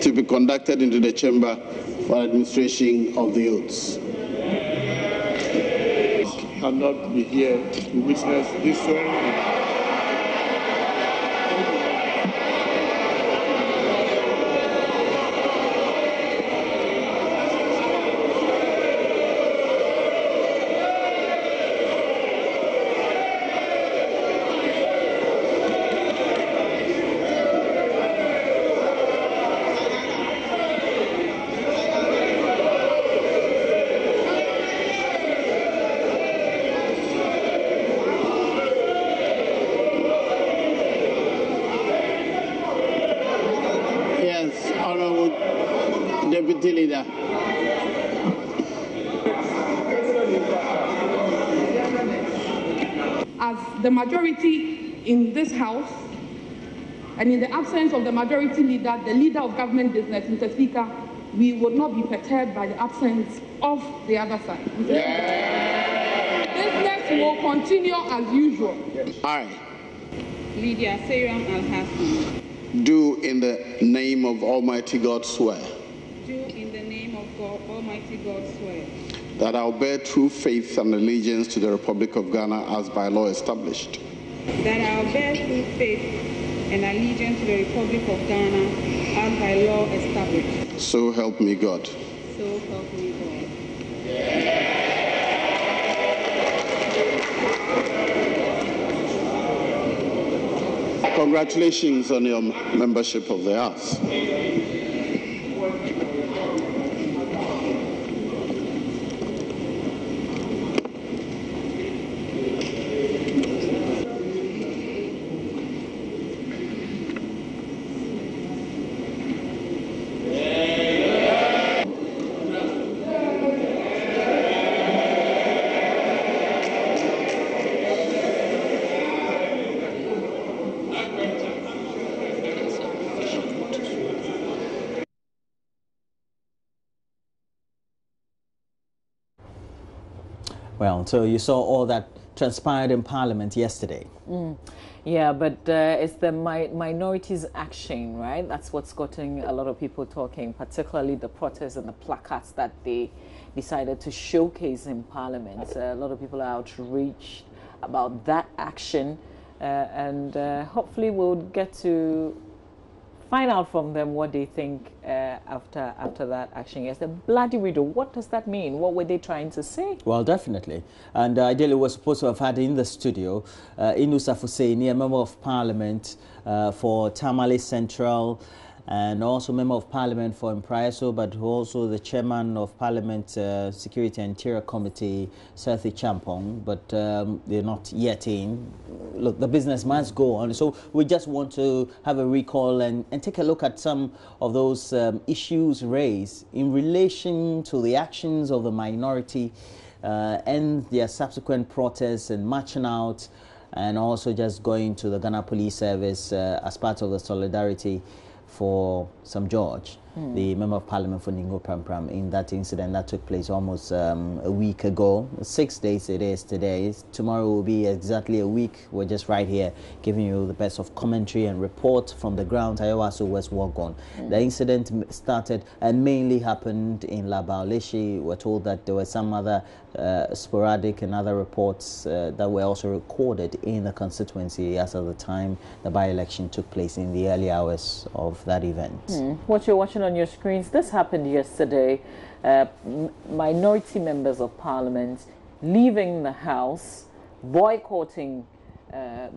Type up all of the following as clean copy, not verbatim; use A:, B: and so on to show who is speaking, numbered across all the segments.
A: to be conducted into the chamber for administration of the oaths.
B: Cannot be here to witness this ceremony.
A: Deputy Leader.
C: As the majority in this House, and in the absence of the majority leader, the leader of government business, Mr. Speaker, we would not be perturbed by the absence of the other side. Business will continue as usual.
A: I,
D: Lydia Seyram Al-Hassan,
A: do in the name of Almighty God swear.
D: Do in the name of God, Almighty God swear.
A: That I will bear true faith and allegiance to the Republic of Ghana as by law established.
D: That I will bear true faith and allegiance to the Republic of Ghana as by law established.
A: So help me God.
D: So help me God.
A: Congratulations on your membership of the House.
E: Well, so you saw all that transpired in Parliament yesterday.
F: Yeah, but it's the minorities' action, right? That's what's gotten a lot of people talking, particularly the protests and the placards that they decided to showcase in Parliament. A lot of people are outraged about that action, and hopefully we'll get to find out from them what they think after that action. Yes, the bloody widow, what does that mean? What were they trying to say?
E: Well, definitely. And ideally, we're supposed to have had in the studio Inusa Fuseni, a member of Parliament for Tamale Central, and also member of Parliament for Impraiso, but also the chairman of Parliament Security and Interior Committee, Sethi Champong, but they're not yet in. Look, the business must go on. So we just want to have a recall and take a look at some of those issues raised in relation to the actions of the minority and their subsequent protests and marching out, and also just going to the Ghana Police Service as part of the solidarity for Sam George, the Member of Parliament for Ningo Pram in that incident that took place almost a week ago. 6 days it is today. Tomorrow will be exactly a week. We're just right here giving you the best of commentary and report from the ground. Ayawaso West Wagon. The incident started and mainly happened in Labaoleshi. We're told that there were some other sporadic and other reports that were also recorded in the constituency as of the time the by-election took place in the early hours of that event.
F: What you're watching on your screens, this happened yesterday. Minority members of Parliament leaving the House, boycotting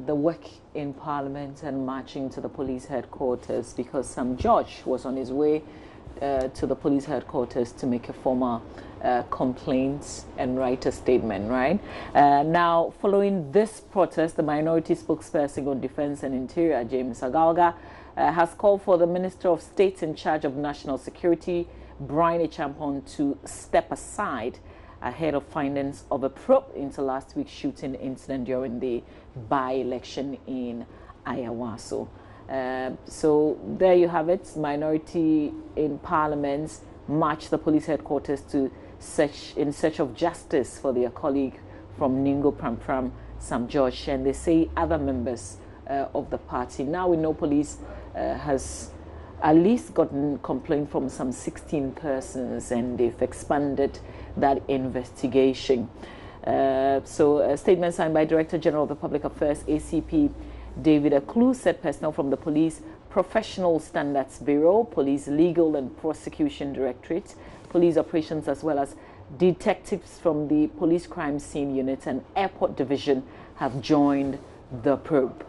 F: the work in Parliament and marching to the police headquarters because Sam George was on his way to the police headquarters to make a formal complaint and write a statement, right? Now, following this protest, the minority spokesperson on Defense and Interior, James Agalga, has called for the Minister of State in charge of National Security, Brian Champon, to step aside ahead of findings of a probe into last week's shooting incident during the by-election in Ayawaso. So there you have it. Minority in Parliament marched the police headquarters to in search of justice for their colleague from Ningo Pram, Sam George, and they say other members of the party. Now we know police has at least gotten complaint from some 16 persons, and they've expanded that investigation. So a statement signed by Director General of the Public Affairs, ACP David Aklu, said personnel from the Police Professional Standards Bureau, Police Legal and Prosecution Directorate, Police Operations, as well as detectives from the Police Crime Scene Unit and Airport Division have joined the probe.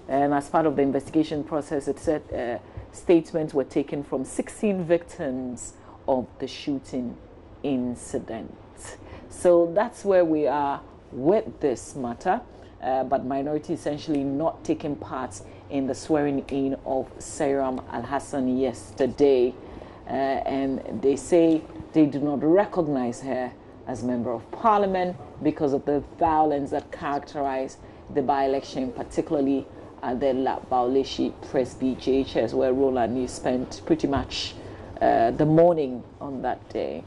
F: And as part of the investigation process, it said statements were taken from 16 victims of the shooting incident. So that's where we are with this matter. But minority essentially not taking part in the swearing in of Sairam Al-Hassan yesterday. And they say they do not recognize her as Member of Parliament because of the violence that characterized the by-election, particularly at the Baoleshi Presby JHS, where Roland spent pretty much the morning on that day.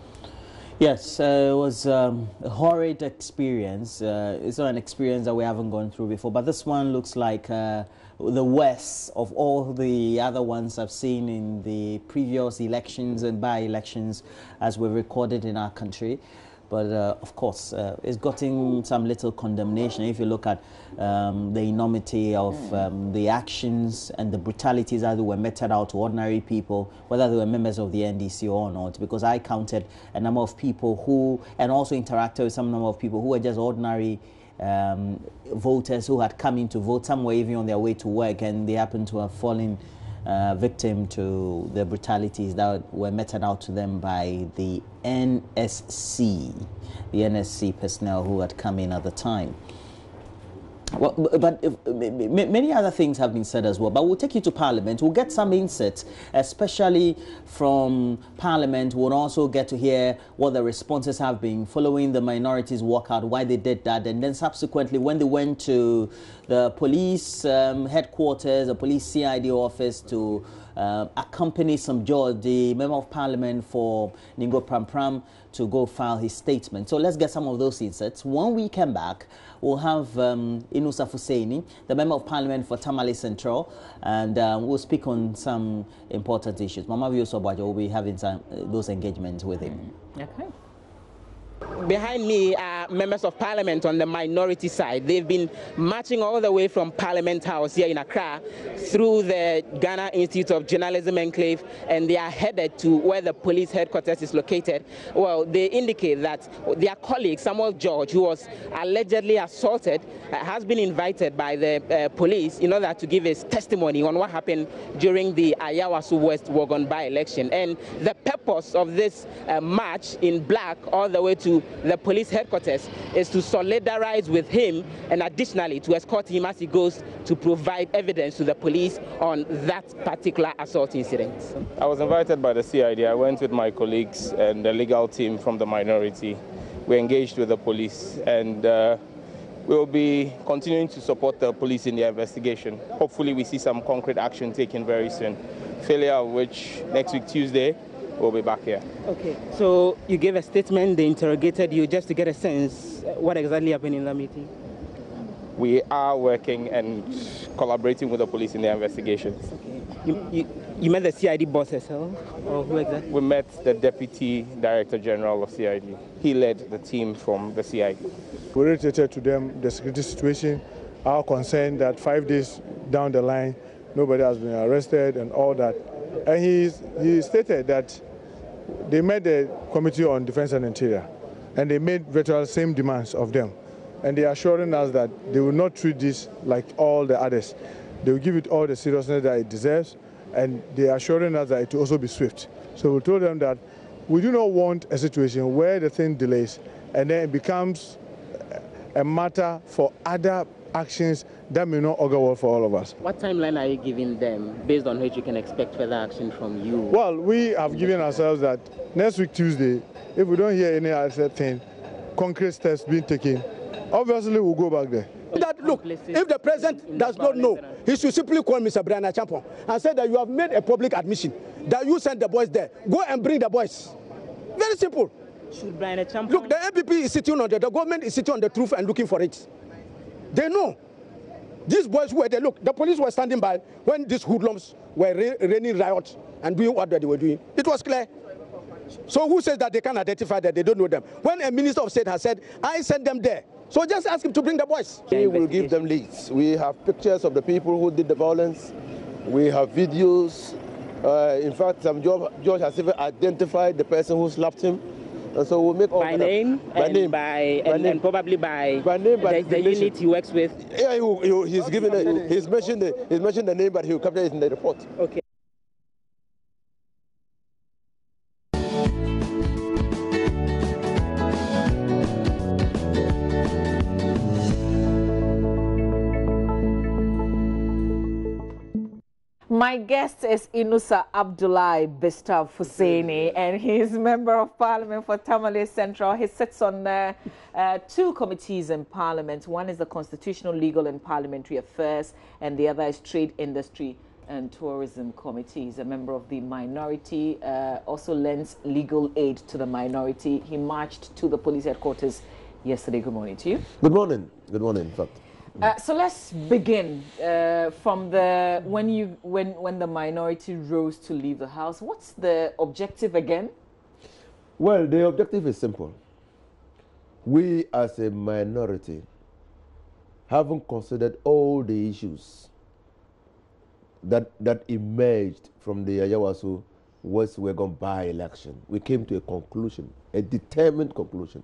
E: Yes, it was a horrid experience. It's not an experience that we haven't gone through before, but this one looks like the worst of all the other ones I've seen in the previous elections and by-elections as we've recorded in our country. But of course, it's gotten some little condemnation. If you look at the enormity of the actions and the brutalities that were meted out to ordinary people, whether they were members of the NDC or not, because I counted a number of people who, and also interacted with some number of people who were just ordinary voters who had come in to vote. Some were even on their way to work, and they happened to have fallen victim to the brutalities that were meted out to them by the NSC personnel who had come in at the time. Well, but many other things have been said as well, but we'll take you to Parliament. We'll get some insights, especially from Parliament. We'll also get to hear what the responses have been following the minorities walkout, why they did that, and then subsequently when they went to the police headquarters, the police CID office to accompany some George, the Member of Parliament for Ningo Pram, to go file his statement. So let's get some of those insights. When we come back, we'll have Inusa Fuseini, the Member of Parliament for Tamale Central, and we'll speak on some important issues. Mama Viosobajo will be having some, those engagements with him.
F: Okay.
G: Behind me are members of Parliament on the minority side. They've been marching all the way from Parliament House here in Accra through the Ghana Institute of Journalism Enclave, and they are headed to where the police headquarters is located. Well, they indicate that their colleague, Samuel George, who was allegedly assaulted, has been invited by the police in order to give his testimony on what happened during the Ayawasu West Wogon by-election. And the purpose of this march in black all the way to the police headquarters is to solidarize with him and additionally to escort him as he goes to provide evidence to the police on that particular assault incident.
B: I was invited by the CID. I went with my colleagues and the legal team from the minority. We engaged with the police, and we'll be continuing to support the police in their investigation. Hopefully we see some concrete action taken very soon. Failure of which next week Tuesday we'll be back here.
G: Okay, so you gave a statement, they interrogated you just to get a sense what exactly happened in the meeting?
B: We are working and collaborating with the police in their investigations.
G: Okay. You met the CID boss herself, or who exactly?
B: We met the Deputy Director General of CID. He led the team from the CID.
H: We reiterated to them the security situation, our concern that 5 days down the line, nobody has been arrested and all that. And he stated that they met the Committee on Defense and Interior, and they made virtual same demands of them. And they are assuring us that they will not treat this like all the others. They will give it all the seriousness that it deserves, and they are assuring us that it will also be swift. So we told them that we do not want a situation where the thing delays and then it becomes a matter for other actions that may not augur well for all of us.
G: What timeline are you giving them based on which you can expect further action from you?
H: Well, we have given ourselves that next week Tuesday, if we don't hear any other thing, concrete steps being taken, obviously we'll go back there.
I: That, look, if the president does not know, he should simply call Mr. Brian Champon and say that you have made a public admission, that you sent the boys there. Go and bring the boys. Very simple.
G: Should Brian Champon...
I: Look, the MPP is sitting on the government is sitting on the truth and looking for it. They know. These boys were there. Look, the police were standing by when these hoodlums were raining riot and doing what they were doing. It was clear. So who says that they can identify that they don't know them? When a minister of state has said, I sent them there. So just ask him to bring the boys.
J: We will give them leads. We have pictures of the people who did the violence. We have videos. In fact, George has even identified the person who slapped him. And so we'll make all
G: by name, and probably by the unit he works with.
J: Yeah, he's mentioned the name, but he will capture it in the report.
G: Okay.
F: My guest is Inusa Abdullahi Bistaf Husseini, and he's Member of Parliament for Tamale Central. He sits on two committees in Parliament. One is the Constitutional, Legal and Parliamentary Affairs, and the other is Trade, Industry and Tourism Committee. He's a member of the minority, also lends legal aid to the minority. He marched to the police headquarters yesterday. Good morning to you.
J: Good morning. Good morning, in fact.
F: So let's begin from the when the minority rose to leave the house. What's the objective again?
J: Well, the objective is simple. We as a minority haven't considered all the issues that emerged from the Ayawaso West Wegon by-election. We came to a conclusion, a determined conclusion,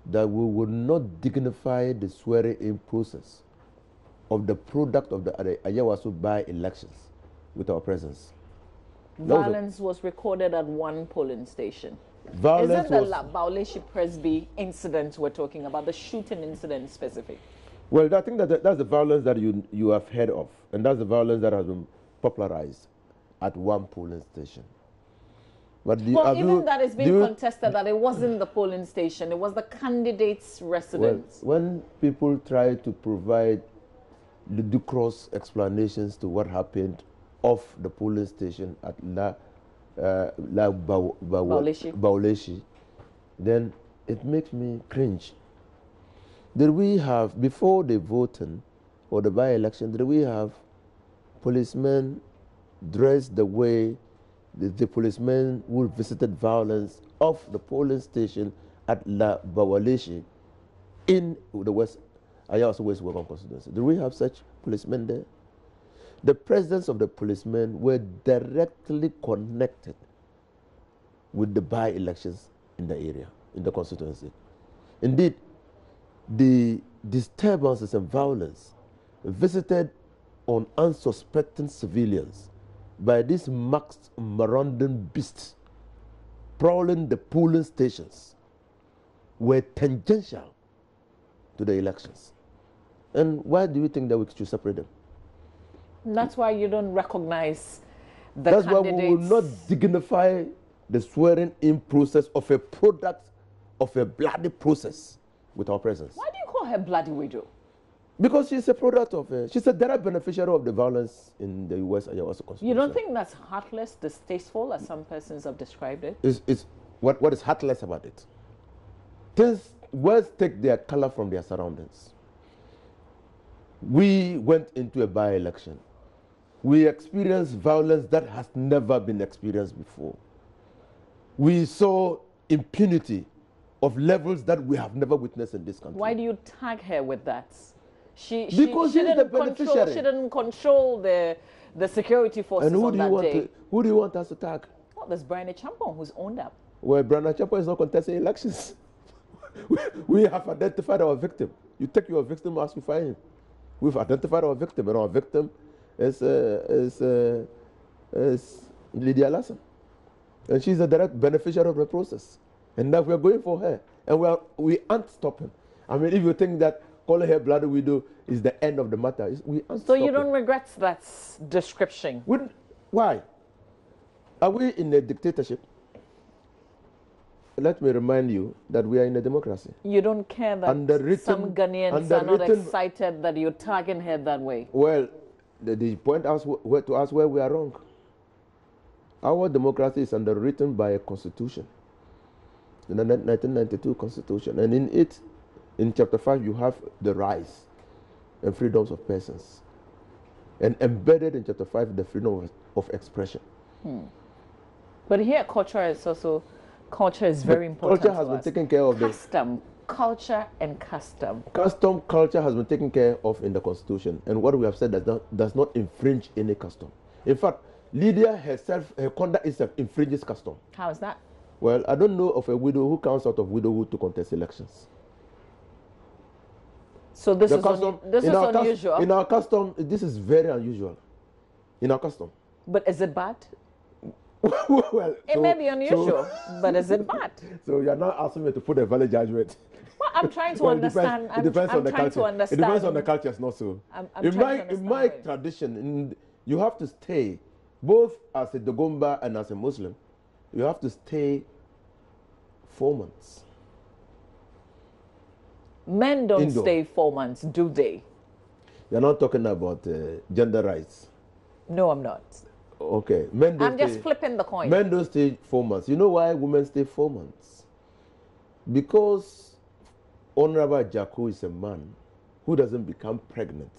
J: that we would not dignify the swearing-in process of the product of the Ayawaso by-elections with our presence.
F: Violence was recorded at one polling station.
J: Violence.
F: Is it the Bauleshi Presby incident we're talking about, the shooting incident specific?
J: Well, I think that's the violence that you have heard of, and that's the violence that has been popularized at one polling station. But
F: even that is being contested, that it wasn't the polling station, it was the candidate's residence.
J: Well, when people try to provide ludicrous explanations to what happened off the polling station at Bauleshi, then it makes me cringe. Did we have, before the voting or the by-election, did we have policemen dressed the way the policemen who visited violence off the polling station at La Bawaleshi in the Ayawaso West Wegon constituency? Do we have such policemen there? The presence of the policemen were directly connected with the by-elections in the area, in the constituency. Indeed, the disturbances and violence visited on unsuspecting civilians by these masked marauding beasts prowling the polling stations were tangential to the elections. And why do you think that we should separate them?
F: That's why you don't recognize the
J: candidates.
F: That's
J: why we will not dignify the swearing-in process of a product of a bloody process with our presence.
F: Why do you call her bloody widow?
J: Because she's a product of, she's a direct beneficiary of the violence in the West Ayawaso constitution.
F: You don't think that's heartless, distasteful, as some persons have described it?
J: What is heartless about it? Words take their color from their surroundings. We went into a by-election. We experienced violence that has never been experienced before. We saw impunity of levels that we have never witnessed in this country.
F: Why do you tag her with that?
J: Because she is the beneficiary.
F: She didn't control the security forces on that day.
J: Who do you want us to tag?
F: Well, there's Brian Champon who's owned up.
J: Well, Brian Champon is not contesting elections. We have identified our victim. You take your victim as you find him. We've identified our victim, and our victim is Lydia Lassen. And she's a direct beneficiary of the process. And now we're going for her. And we aren't stopping. I mean, if you think that calling her bloody widow is the end of the matter, we aren't
F: So
J: stopping.
F: you don't regret that description?
J: Why? Are we in a dictatorship? Let me remind you that we are in a democracy.
F: You don't care that some Ghanaians are not excited that you're tagging her that way?
J: Well, they point out to us where we are wrong. Our democracy is underwritten by a constitution, the 1992 constitution. And in it, in chapter 5, you have the rights and freedoms of persons. And embedded in chapter 5, the freedom of expression.
F: But here, culture is very important.
J: Culture has been taken care of.
F: Culture and custom.
J: Culture has been taken care of in the Constitution, and what we have said does not infringe any custom. In fact, Lydia herself, her conduct itself infringes custom.
F: How is that?
J: Well, I don't know of a widow who comes out of widowhood to contest elections.
F: So this is unusual.
J: In our custom, this is very unusual. In our custom.
F: But is it bad?
J: Well,
F: it may be unusual, but is it bad?
J: So you're not asking me to put a valid judgment.
F: Well, I'm trying to understand.
J: It depends on the culture. It depends on the culture, it's not so. In my tradition, you have to stay, both as a Dogomba and as a Muslim, you have to stay 4 months.
F: Men don't stay 4 months, do they?
J: You're not talking about gender rights.
F: No, I'm not.
J: Okay.
F: I'm just flipping the coin.
J: Men don't stay 4 months. You know why women stay 4 months? Because Honorable Jaco is a man who doesn't become pregnant.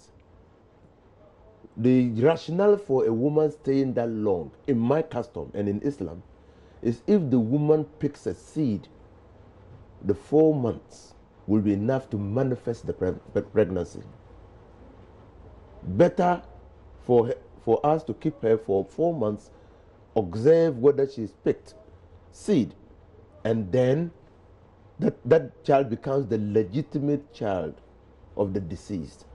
J: The rationale for a woman staying that long, in my custom and in Islam, is if the woman picks a seed, the 4 months will be enough to manifest the pregnancy. Better for us to keep her for 4 months, observe whether she's picked seed, and then that child becomes the legitimate child of the deceased,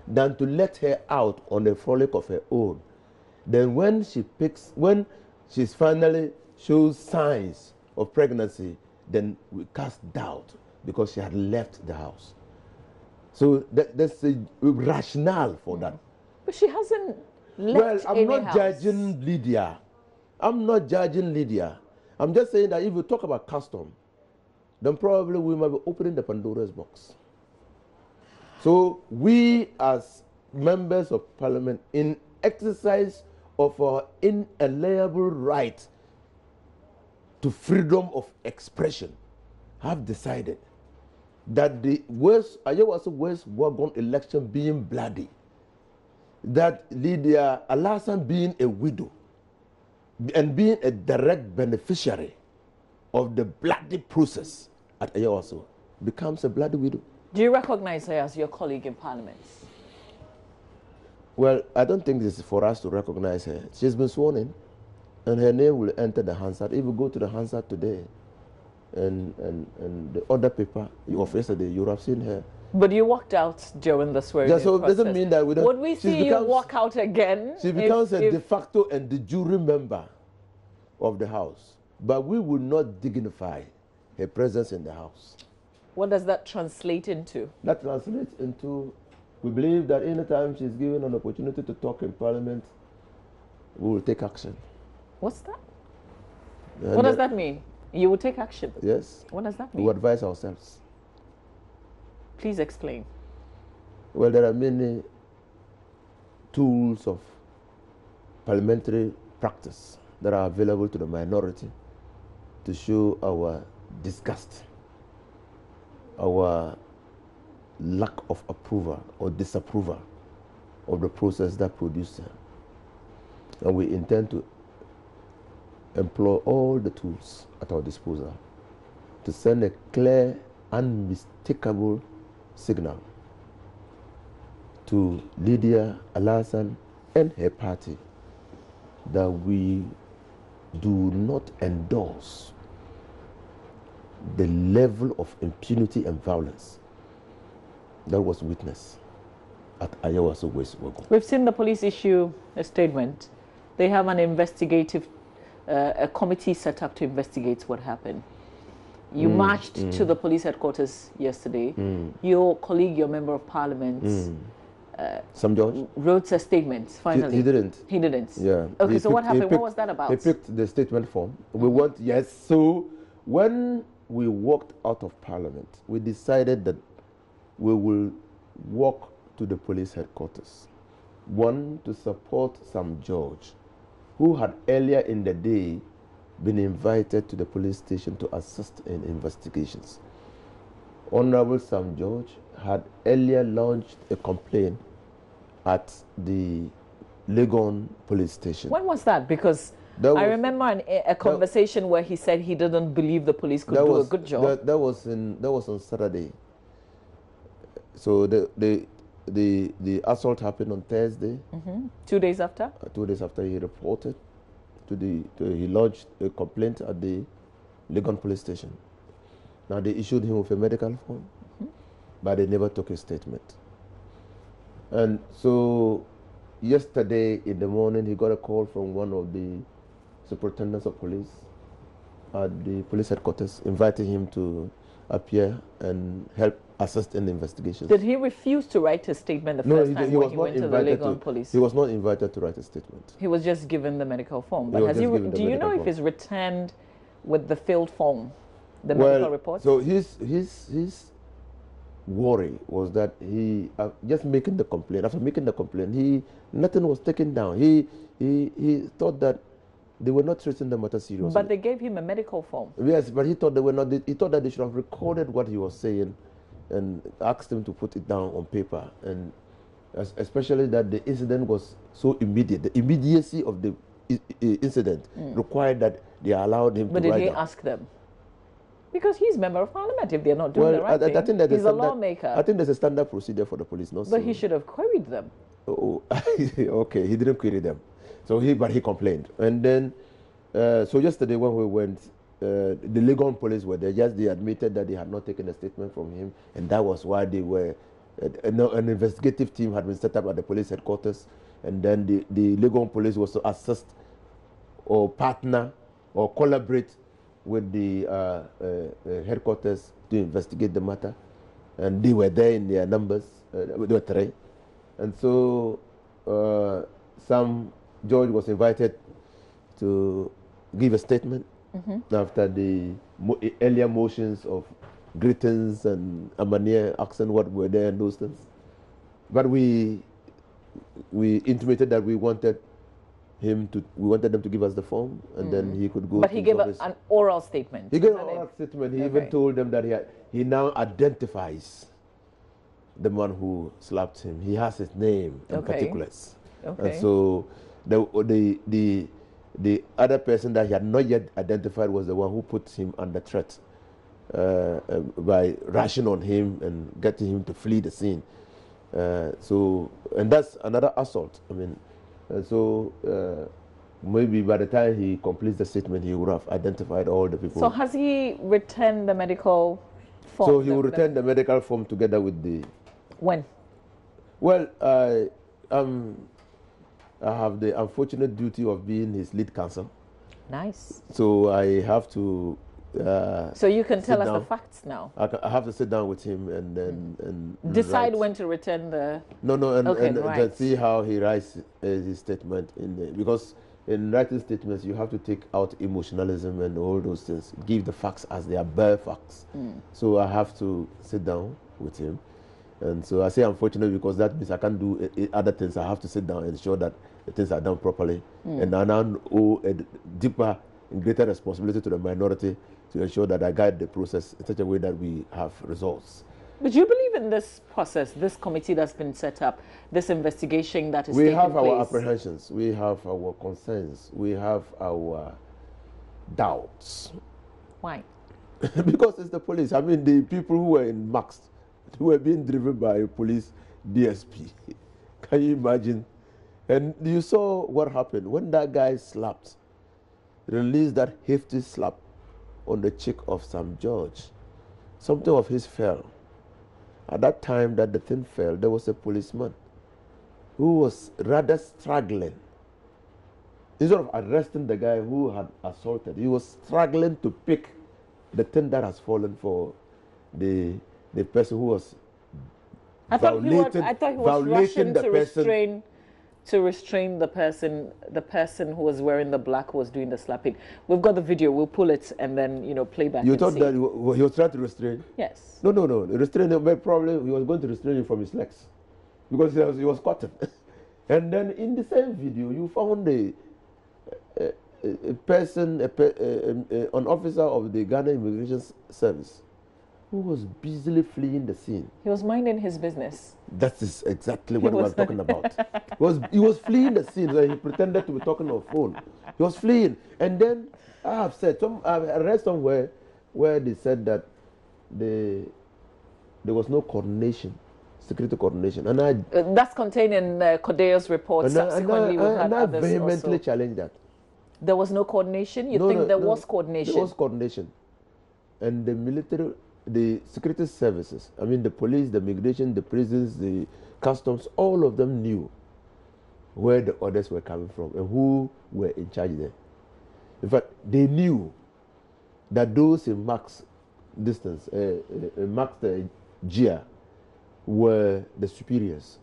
J: than to let her out on a frolic of her own. Then when she finally shows signs of pregnancy, then we cast doubt because she had left the house. So there's a rationale for that.
F: But she hasn't left
J: Well, I'm not
F: house.
J: judging Lydia. I'm not judging Lydia. I'm just saying that if you talk about custom, then probably we might be opening the Pandora's box. So we as members of parliament, in exercise of our inalienable right to freedom of expression, have decided that the Ayawaso West Wagon election being bloody, that Lydia Alasan being a widow and being a direct beneficiary of the bloody process at Ayawaso becomes a bloody widow.
F: Do you recognize her as your colleague in parliament?
J: Well, I don't think this is for us to recognize her. She's been sworn in, and her name will enter the Hansard. If you go to the Hansard today, and the other paper of yesterday, you would have seen her.
F: But you walked out during the swearing-in
J: so
F: process.
J: Doesn't mean that we don't.
F: Would we see you walk out again?
J: She becomes a de facto and de jure member of the House. But we will not dignify her presence in the House.
F: What does that translate into?
J: That translates into, we believe that anytime she's given an opportunity to talk in Parliament, we will take action.
F: What's that? What does that mean? You will take action?
J: Yes.
F: What does that mean?
J: We will advise ourselves.
F: Please explain.
J: Well, there are many tools of parliamentary practice that are available to the minority to show our disgust, our lack of approval or disapproval of the process that produced her. And we intend to employ all the tools at our disposal to send a clear, unmistakable signal to Lydia Alasan and her party that we do not endorse the level of impunity and violence that was witnessed at Ayawaso West Wagon.
F: We've seen the police issue a statement. They have an investigative, a committee set up to investigate what happened. You marched to the police headquarters yesterday. Your colleague, your member of parliament,
J: Sam George,
F: wrote a statement, finally.
J: He didn't.
F: He didn't?
J: Yeah.
F: Okay, so what happened? What was that about?
J: He picked the statement form. We want, yes. So when we walked out of Parliament, we decided that we will walk to the police headquarters. One, to support Sam George, who had earlier in the day been invited to the police station to assist in investigations. Honorable Sam George had earlier launched a complaint at the Legon police station.
F: When was that? Because I remember a conversation where he said he didn't believe the police could do a good job.
J: That was on Saturday. So the assault happened on Thursday.
F: 2 days after?
J: 2 days after he reported he lodged a complaint at the Legon police station. Now they issued him with a medical form, but they never took his statement. And so yesterday in the morning he got a call from one of the superintendents of police at the police headquarters inviting him to appear and help assist in the investigation.
F: Did he refuse to write his statement the first time when he went to the Legon police?
J: He was not invited to write a statement.
F: He was just given the medical form. But do you know if he's returned with the filled form, the medical report?
J: So his worry was that he just making the complaint. After making the complaint, nothing was taken down. He thought that they were not treating the matter seriously.
F: But they gave him a medical form.
J: Yes, but he thought they were not. He thought that they should have recorded what he was saying and asked him to put it down on paper. And especially that the incident was so immediate. The immediacy of the incident required that they allowed him to write down.
F: But did he ask them? Because he's member of parliament if they're not doing the right thing.
J: I think that
F: he's a lawmaker.
J: I think there's a standard procedure for the police.
F: But he should have queried them.
J: Oh, okay, he didn't query them. But he complained. And then, so yesterday when we went, the Legon police were there. They admitted that they had not taken a statement from him, and that was why they were. An investigative team had been set up at the police headquarters, and then the Legon police was to assist or partner or collaborate with the headquarters to investigate the matter, and they were there in their numbers. There were 3, and so George was invited to give a statement after the earlier motions of greetings and Amania asking what were there and those things. But we intimated that we wanted them to give us the form, and then he could go.
F: But he gave an oral statement.
J: He gave an oral statement. He even told them that he now identifies the man who slapped him. He has his name and particulars. And so the other person that he had not yet identified was the one who put him under threat by rushing on him and getting him to flee the scene. And that's another assault. I mean, maybe by the time he completes the statement, he would have identified all the people.
F: So has he returned the medical form?
J: So he will return the medical form together with the...
F: When?
J: Well, I have the unfortunate duty of being his lead counsel.
F: Nice.
J: So I have to...
F: so you can tell us the facts now.
J: I have to sit down with him and then
F: decide when to return the...
J: and see how he writes his statement because in writing statements you have to take out emotionalism and all those things. Give the facts as they are, bare facts. So I have to sit down with him. And so I say unfortunately because that means I can't do other things. I have to sit down and ensure that the things are done properly. And I now owe a deeper and greater responsibility to the minority to ensure that I guide the process in such a way that we have results.
F: But do you believe in this process, this committee that's been set up, this investigation that is taking place?
J: We have our apprehensions, we have our concerns, we have our doubts.
F: Why?
J: Because it's the police. I mean, the people who were in Max, who were being driven by a police DSP. Can you imagine? And you saw what happened when that guy released that hefty slap on the cheek of some George. Something of his fell. At that time that the thing fell, there was a policeman who was rather struggling. Instead of arresting the guy who had assaulted, he was struggling to pick the thing that has fallen for the person who was violating
F: to restrain the person who was wearing the black who was doing the slapping. We've got the video. We'll pull it and then play back.
J: You thought that he was trying to restrain?
F: Yes.
J: No. Restrain him, but probably he was going to restrain him from his legs because he was caught. And then in the same video, you found an officer of the Ghana Immigration Service who was busily fleeing the scene.
F: He was minding his business.
J: That is exactly what we're talking about. He was fleeing the scene, so he pretended to be talking on the phone. He was fleeing. And then I read somewhere where they said that there was no coordination, security coordination. And
F: that's contained in Kodeo's report. Subsequently, we've had
J: I
F: others
J: vehemently
F: also
J: challenge that.
F: There was no coordination? You think there was coordination?
J: There was coordination. And the military, the security services, I mean the police, the immigration, the prisons, the customs, all of them knew where the orders were coming from and who were in charge there. In fact, they knew that those in max distance, max GIA, were the superiors.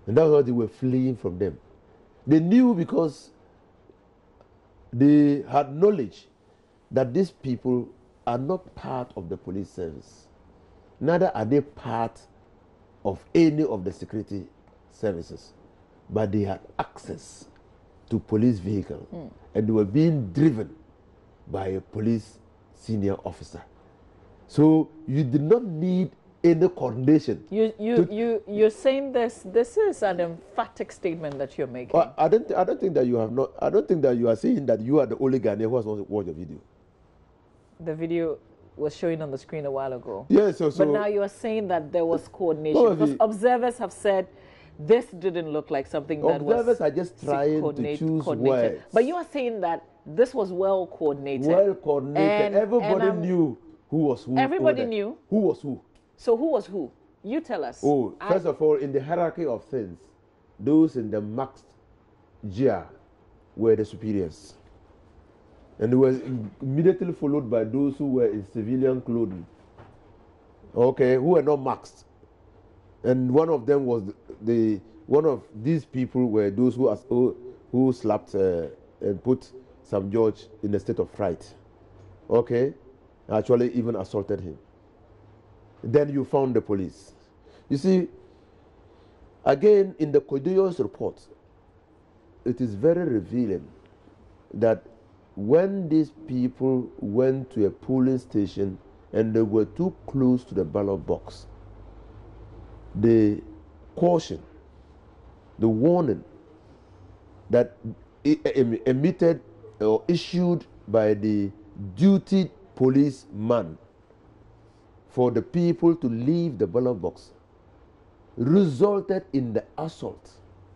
J: And that's why they were fleeing from them. They knew because they had knowledge that these people are not part of the police service. Neither are they part of any of the security services. But they had access to police vehicle and they were being driven by a police senior officer. So you did not need any coordination.
F: You're saying this is an emphatic statement that you're making.
J: Well, I don't think that you have not. I don't think that you are saying that you are the only Ghanaian who has watched the video.
F: The video was showing on the screen a while ago.
J: Yes,
F: but now you are saying that there was coordination. Because observers have said this didn't look like something that was.
J: Observers are just trying to choose words.
F: But you are saying that this was well coordinated.
J: Well coordinated. Everybody knew who was who.
F: Everybody knew
J: who was who.
F: So who was who? You tell us.
J: Oh, first of all, in the hierarchy of things, those in the maxed GIA were the superiors. And they were immediately followed by those who were in civilian clothing. Okay, who were not maxed. And one of them was one of these people were those who slapped and put Sam George in a state of fright. Okay, actually even assaulted him. Then you found the police. You see, again, in the Kodeo's report, it is very revealing that when these people went to a polling station and they were too close to the ballot box, the caution, the warning that emitted or issued by the duty policeman for the people to leave the ballot box resulted in the assault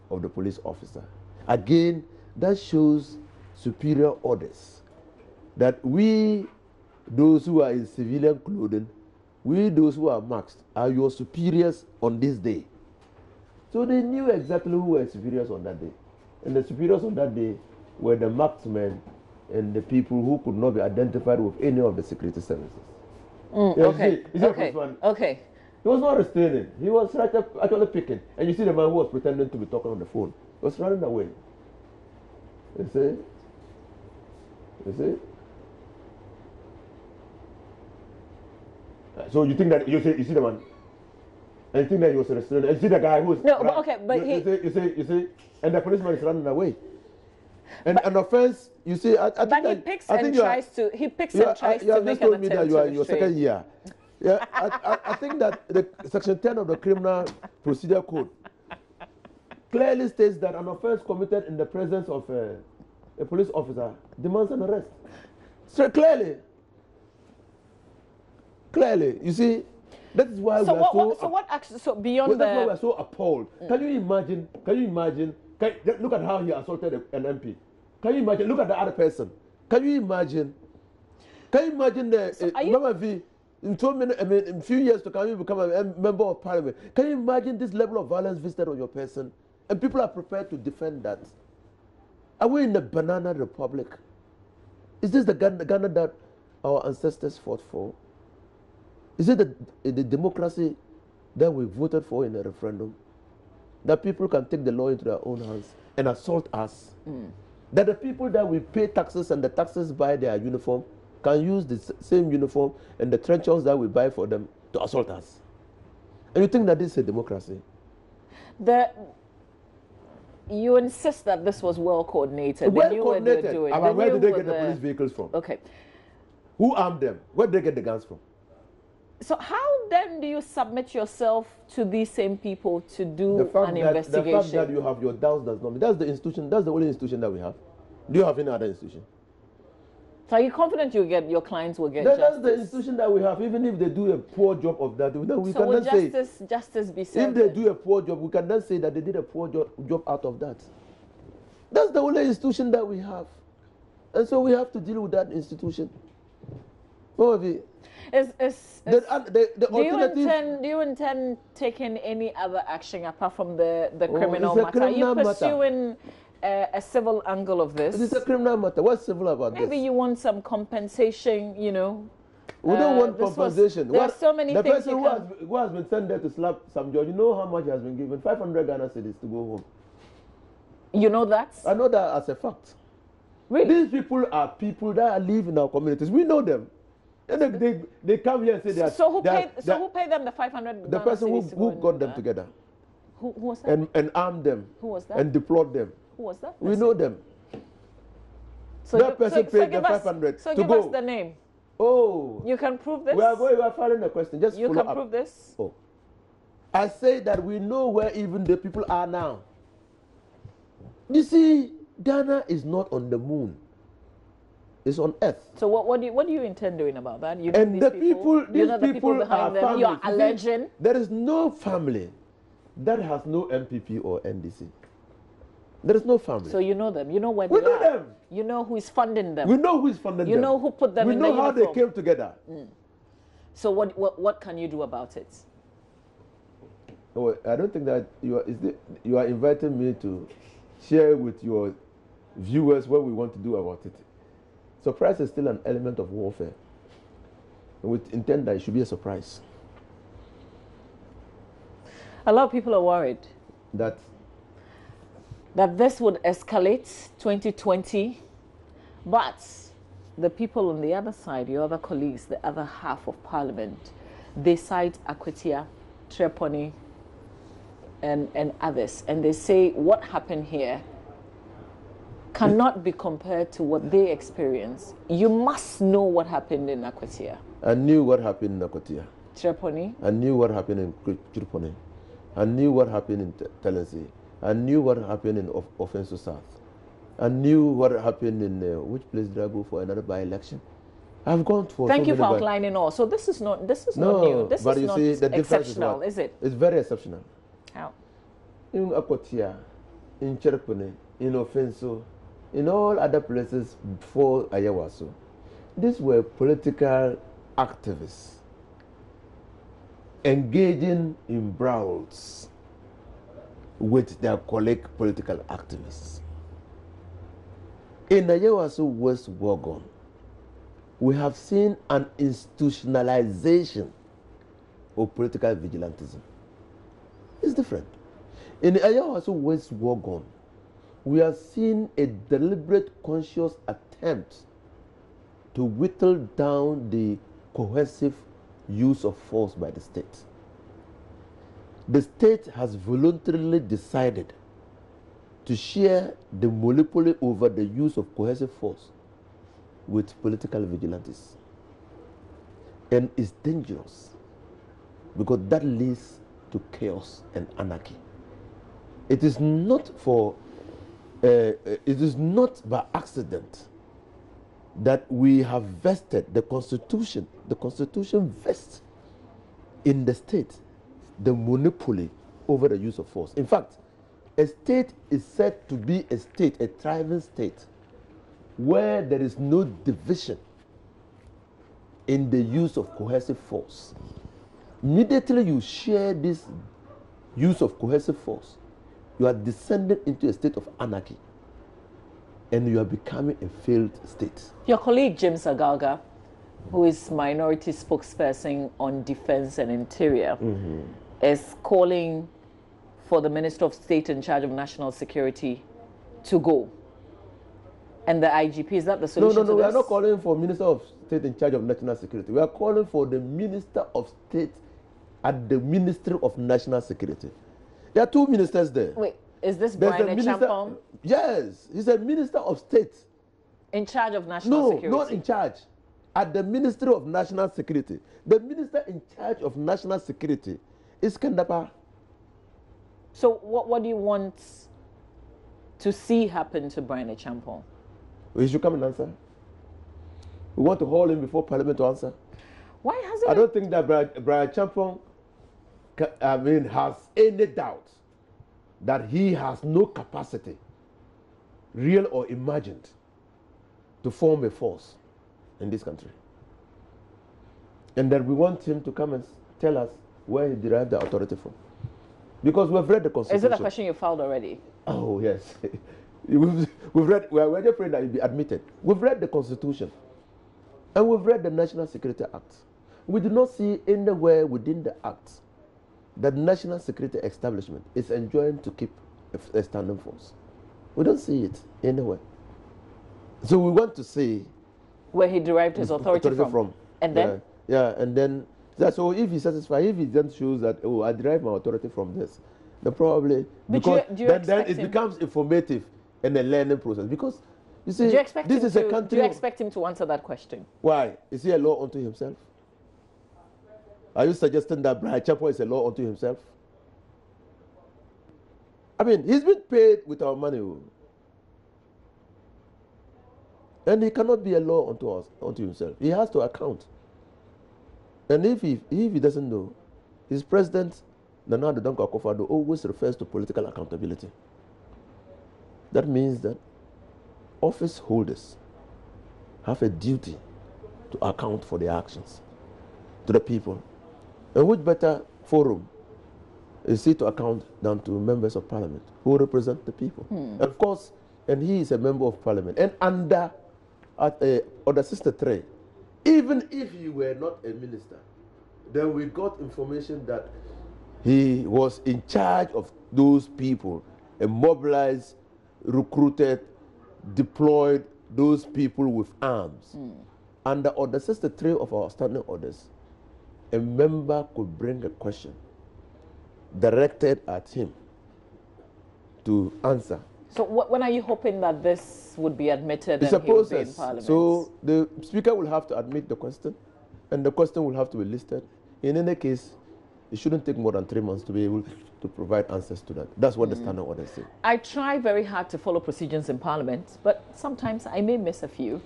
J: of the police officer. Again, that shows superior orders. That we, those who are in civilian clothing, we, those who are maxed, are your superiors on this day. So they knew exactly who were superiors on that day. And the superiors on that day were the maxed men and the people who could not be identified with any of the security services.
F: Okay.
J: Okay. He was not restraining. He was actually picking. And you see the man who was pretending to be talking on the phone. He was running away. You see? You see? So you think that you see the man, and you think that he was restraining, and you see the guy who was you see, and the policeman is running away. And an offense, you see,
F: he picks and tries to make an attempt to restrain. You have just told me that you are in your
J: second year. Yeah, I think that the Section 10 of the Criminal Procedure Code clearly states that an offense committed in the presence of a police officer demands an arrest. So clearly, you see, that is why
F: so what action? So beyond
J: that's why we are so appalled. Can you imagine? Look at how he assaulted an MP. Can you imagine? Look at the other person. Can you imagine the in 2 minutes, in a few years to come, you become a member of parliament. Can you imagine this level of violence visited on your person? And people are prepared to defend that. Are we in the banana republic? Is this the Ghana that our ancestors fought for? Is it the democracy that we voted for in a referendum? That people can take the law into their own hands and assault us? That the people that we pay taxes and the taxes buy their uniform can use the same uniform and the trenchers that we buy for them to assault us? And you think that this is a democracy?
F: You insist that this was well coordinated.
J: Well coordinated. Where did they get the police vehicles from?
F: Okay.
J: Who armed them? Where did they get the guns from?
F: So how then do you submit yourself to these same people to do an investigation?
J: The fact that you have your doubts does not mean that's the institution. That's the only institution that we have. Do you have any other institution?
F: So are you confident your clients will get justice?
J: That's the institution that we have. Even if they do a poor job of that, we can then say
F: justice be served.
J: If they do a poor job, we can then say that they did a poor job out of that. That's the only institution that we have, and so we have to deal with that institution.
F: Do you intend taking any other action apart from the criminal matter? Are you pursuing a civil angle of this?
J: It's a criminal matter. What's civil about this?
F: Maybe you want some compensation, you know.
J: We don't want compensation.
F: There are so many things.
J: The person who has been sent there to slap some judge, you know how much he has been given? 500 Ghana cedis to go home.
F: You know that?
J: I know that as a fact.
F: Really?
J: These people are people that live in our communities. We know them. And they come here and say they are...
F: So who paid them the 500?
J: The person who got them together.
F: Who was that?
J: And armed them.
F: Who was that?
J: And deployed them.
F: Who was that?
J: We know them.
F: So
J: that person paid the 500
F: so
J: to
F: give
J: go.
F: us the name.
J: Oh.
F: You can prove this?
J: We are filing a question. Just
F: you
J: follow
F: can
J: up.
F: prove this?
J: Oh. I say that we know where even the people are now. You see, Ghana is not on the moon. It's on earth.
F: So what do you intend doing about that? You know
J: and
F: these people
J: behind them.
F: You are alleging.
J: There is no family that has no MPP or NDC. There is no family.
F: So you know them. You know where they are.
J: We know them.
F: You know who is funding them.
J: We know who is funding them.
F: You know who put them in the uniform.
J: We know how they came together.
F: So what can you do about it?
J: Oh, I don't think that you are inviting me to share with your viewers what we want to do about it. Surprise is still an element of warfare. And we intend that it should be a surprise.
F: A lot of people are worried
J: that
F: this would escalate 2020, but the people on the other side, your other colleagues, the other half of Parliament, they cite Akwatia, Treponi, and others, and they say what happened here cannot be compared to what they experienced. You must know what happened in Akwatia.
J: I knew what happened in Akwatia.
F: Treponi.
J: I knew what happened in Treponi. I knew what happened in Talensi. I knew what happened in Offenso South. I knew what happened in which place did I go for another by-election? I've gone for.
F: Thank you for outlining all. So this is not new. This is not exceptional, is it?
J: It's very exceptional.
F: How?
J: In Akwatia, in Treponi, in Offenso, in all other places before Ayawaso, these were political activists engaging in brawls with their colleague political activists. In Ayawaso West Wagon, we have seen an institutionalization of political vigilantism. It's different. In Ayawaso West Wagon, we have seen a deliberate, conscious attempt to whittle down the coercive use of force by the state. The state has voluntarily decided to share the monopoly over the use of coercive force with political vigilantes. And it's dangerous because that leads to chaos and anarchy. It is not by accident that we have vested the Constitution. The Constitution vests in the state the monopoly over the use of force. In fact, a state is said to be a state, a thriving state, where there is no division in the use of coercive force. Immediately you share this use of coercive force, you are descending into a state of anarchy, and you are becoming a failed state.
F: Your colleague James Agalga, who is minority spokesperson on defense and interior, is calling for the Minister of State in charge of national security to go. And the IGP, is that the solution to this?
J: No, we are not calling for Minister of State in charge of national security. We are calling for the Minister of State at the Ministry of National Security. There are two ministers there.
F: Wait, is this Brian Champong?
J: Yes, he's a Minister of State.
F: In charge of national security?
J: No, not in charge. at the Ministry of National Security. The minister in charge of national security is Kendapa.
F: So what do you want to see happen to Brian Achampong?
J: He should come and answer. We want to hold him before Parliament to answer.
F: Why hasn't
J: I don't think that Brian Achampong has any doubt that he has no capacity, real or imagined, to form a force in this country. And that we want him to come and tell us where he derived the authority from. Because we've read the Constitution.
F: Is it a question you filed already?
J: Oh, yes. we've read, we're just praying that it be admitted. We've read the Constitution. And we've read the National Security Act. We do not see anywhere within the Act that the National Security Establishment is enjoined to keep a standing force. We don't see it anywhere. So we want to see
F: where he derived his authority from. And then?
J: Yeah, and then, so if he's satisfied, if he then shows that, oh, I derive my authority from this, then probably, because then it becomes informative and a learning process. Because, you see, this is a country.
F: Do you expect him to answer that question?
J: Why? Is he a law unto himself? Are you suggesting that Brian Achampong is a law unto himself? I mean, he's been paid with our money. And he cannot be a law unto himself. He has to account. And if he doesn't know, his president, Nana Addo Dankwa Akufo-Addo, always refers to political accountability. That means that office holders have a duty to account for their actions to the people. And which better forum is he to account than to members of parliament who represent the people? And of course, and he is a member of parliament. And under Order 63, even if he were not a minister, then we got information that he was in charge of those people and mobilized, recruited, deployed those people with arms. Under Order 63 of our standing orders, a member could bring a question directed at him to answer.
F: So when are you hoping that this would be admitted
J: and he will be in Parliament? So the Speaker will have to admit the question, and the question will have to be listed. In any case, it shouldn't take more than 3 months to be able to provide answers to that. That's what the standing orders say.
F: I try very hard to follow procedures in Parliament, but sometimes I may miss a few.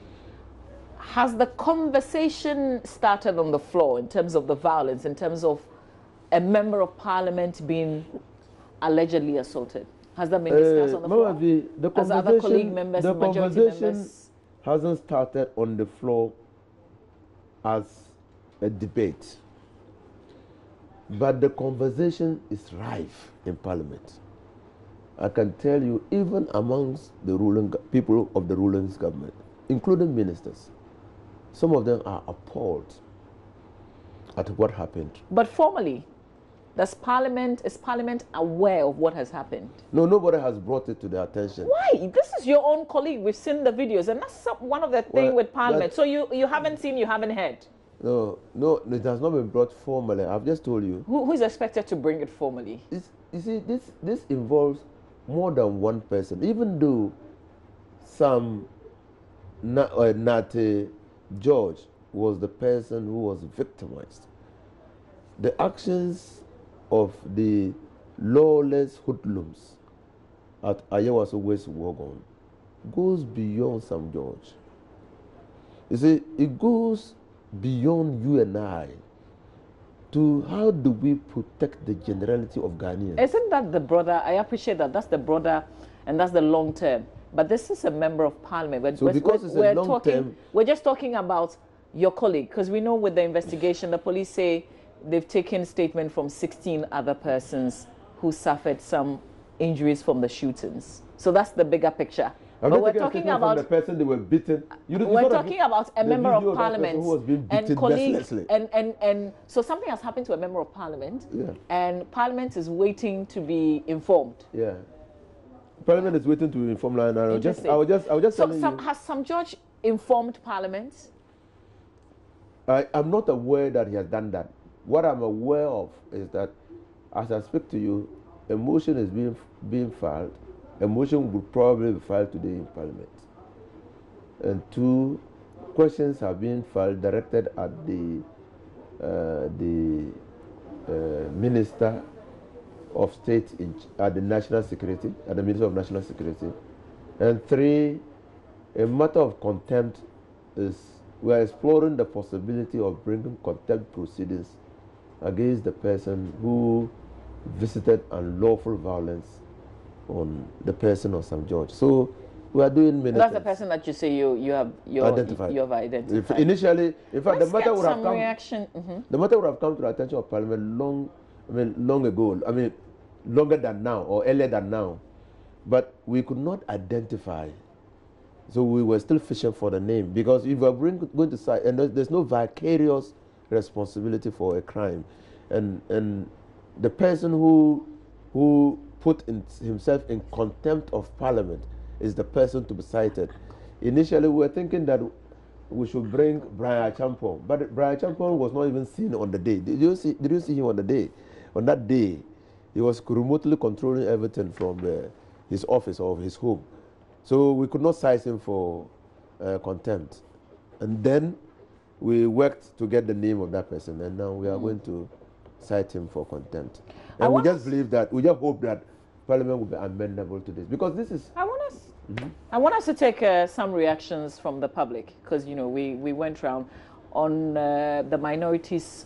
F: Has the conversation started on the floor in terms of the violence, in terms of a member of Parliament being allegedly assaulted? Has that been discussed on the floor? As other colleague members,
J: the
F: majority members?
J: Hasn't started on the floor as a debate. But the conversation is rife in Parliament. I can tell you, even amongst the ruling people of the ruling government, including ministers, some of them are appalled at what happened.
F: But formally, is Parliament aware of what has happened?
J: No, nobody has brought it to their attention.
F: Why? This is your own colleague. We've seen the videos, and that's one of the things with Parliament. So you haven't seen, you haven't heard?
J: No, it has not been brought formally. I've just told you.
F: Who is expected to bring it formally?
J: You see, this involves more than one person. Even though Nate George was the person who was victimized, the actions of the lawless hoodlums at Ayawaso West Wagon goes beyond Sam George. You see, it goes beyond you and I to how do we protect the generality of Ghanaians.
F: Isn't that the broader? I appreciate that. That's the broader and that's the long term. But this is a member of Parliament. We're just talking about your colleague, because we know with the investigation, the police say they've taken statement from 16 other persons who suffered some injuries from the shootings. So that's the bigger picture.
J: But we're talking about the person they were beaten.
F: We're talking about a member of Parliament who was being beaten and colleagues, and so something has happened to a member of Parliament, and Parliament is waiting to be informed.
J: Yeah, Parliament is waiting to be informed. I will just
F: so has Sam George informed Parliament?
J: I'm not aware that he has done that. What I'm aware of is that, as I speak to you, a motion is being filed. A motion will probably be filed today in Parliament. And 2 questions have been filed directed at the Minister of State at the National Security, at the Minister of National Security. And 3, a matter of contempt is, we are exploring the possibility of bringing contempt proceedings against the person who visited unlawful violence on the person of St. George. So we are doing many
F: That's
J: things.
F: the person that you say you have identified.
J: Initially, in fact,
F: Let's
J: the matter
F: get
J: would have
F: some
J: come.
F: reaction.
J: The matter would have come to the attention of Parliament long ago. I mean, longer than now or earlier than now, but we could not identify. So we were still fishing for the name, because if we are going to cite, and there's no vicarious responsibility for a crime, and the person who put himself in contempt of Parliament is the person to be cited. Initially, we were thinking that we should bring Brian Champon, but Brian Champon was not even seen on the day. Did you see him on the day? On that day, he was remotely controlling everything from his office or his home. So we could not cite him for contempt. And then we worked to get the name of that person, and now we are going to cite him for contempt. And we just believe that, we just hope that Parliament will be amendable to this, because this is...
F: I want us to take some reactions from the public, because, you know, we went round on the minorities'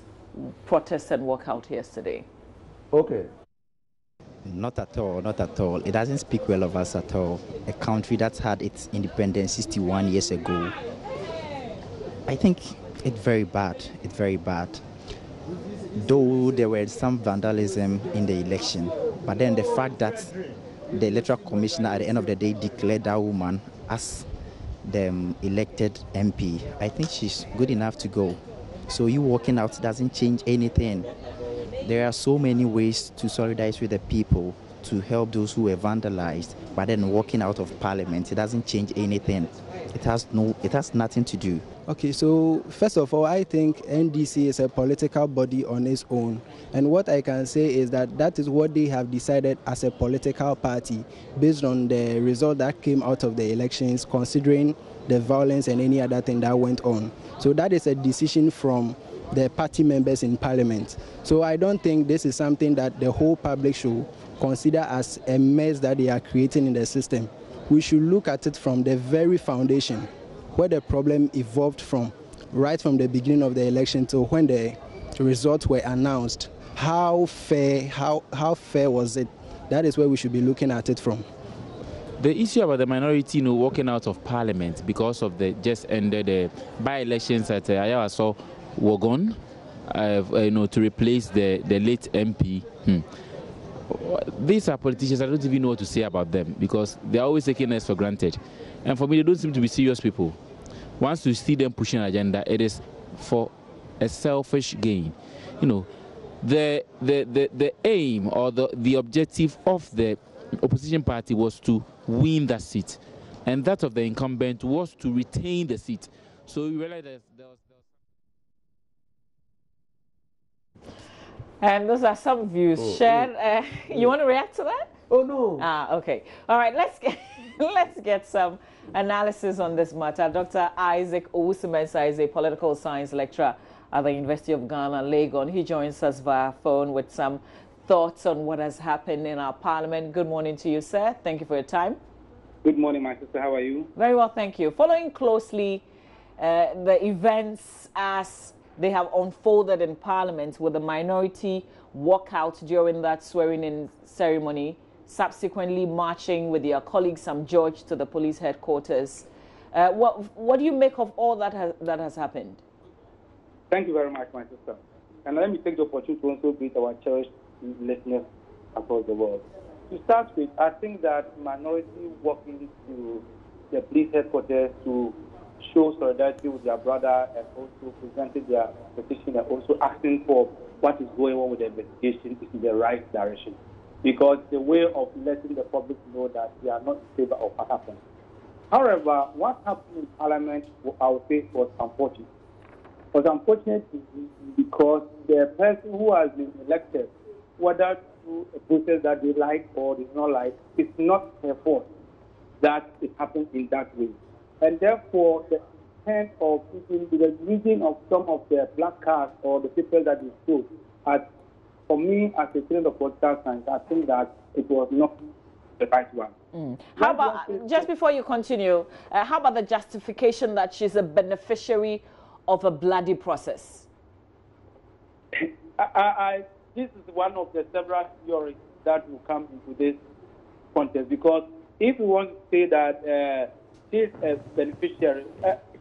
F: protest and walkout yesterday.
J: Okay.
K: Not at all, not at all. It doesn't speak well of us at all. A country that's had its independence 61 years ago. I think it's very bad. It's very bad. Though there were some vandalism in the election, but then the fact that the Electoral Commissioner at the end of the day declared that woman as the elected MP, I think she's good enough to go. So you walking out doesn't change anything. There are so many ways to solidarize with the people, to help those who were vandalized, but then walking out of Parliament, it doesn't change anything. It has nothing to do.
L: Okay, so first of all, I think NDC is a political body on its own. And what I can say is that that is what they have decided as a political party based on the result that came out of the elections, considering the violence and any other thing that went on. So that is a decision from the party members in Parliament. So I don't think this is something that the whole public should consider as a mess that they are creating in the system. We should look at it from the very foundation, where the problem evolved from, right from the beginning of the election to when the results were announced. How fair was it? That is where we should be looking at it from.
M: The issue about the minority, walking out of Parliament because of the just ended by-elections at Ayawaso Wogon, to replace the late MP. These are politicians. I don't even know what to say about them, because they're always taking us for granted. And for me, they don't seem to be serious people. Once you see them pushing an agenda, it is for a selfish gain. The aim or the objective of the opposition party was to win that seat, and that of the incumbent was to retain the seat. So we realized that there was...
F: And those are some views shared. You want to react to that?
J: Oh no.
F: Okay. All right. Let's get some analysis on this matter. Dr. Isaac Owusu-Mensah is a political science lecturer at the University of Ghana, Legon. He joins us via phone with some thoughts on what has happened in our parliament. Good morning to you, sir. Thank you for your time.
N: Good morning, my sister. How are you?
F: Very well, thank you. Following closely the events as they have unfolded in Parliament, with the minority walkout during that swearing-in ceremony, subsequently marching with your colleague Sam George to the police headquarters. What do you make of all that has happened?
N: Thank you very much, my sister. And let me take the opportunity to also greet our cherished listeners across the world. To start with, I think that minority walking to the police headquarters to show solidarity with their brother and also presented their petition and also asking for what is going on with the investigation is in the right direction. Because the way of letting the public know that they are not in favor of what happened. However, what happened in Parliament, I would say, was unfortunate. It was unfortunate because the person who has been elected, whether through a process that they like or they don't like, it's not their fault that it happened in that way. And therefore, intent of the reading of some of the black cards or the papers that they showed. For me, as a student of political science, I think that it was not the right one.
F: How about, just before you continue, how about the justification that she's a beneficiary of a bloody process?
N: This is one of the several theories that will come into this contest, because if we want to say that she's a beneficiary,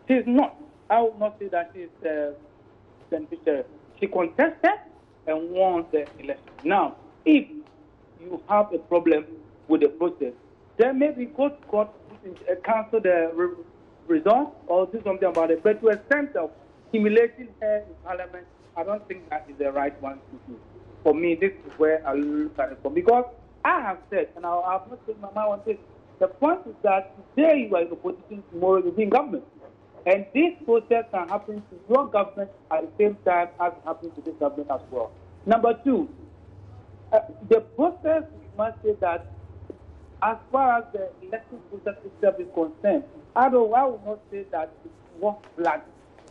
N: she's not. I would not say that she's a beneficiary. She contested and won the election. Now, if you have a problem with the process, then maybe go to court, cancel the result, or do something about it. But to a sense of humiliating her in Parliament, I don't think that is the right one to do. For me, this is where I look at it from. Because I have said, and I have not said my mind on this, the point is that today you are in opposition, tomorrow you'll be in government. And this process can happen to your government at the same time as it happens to this government as well. Number two, the process, we must say that as far as the election process itself is concerned, I will not say that it was blood.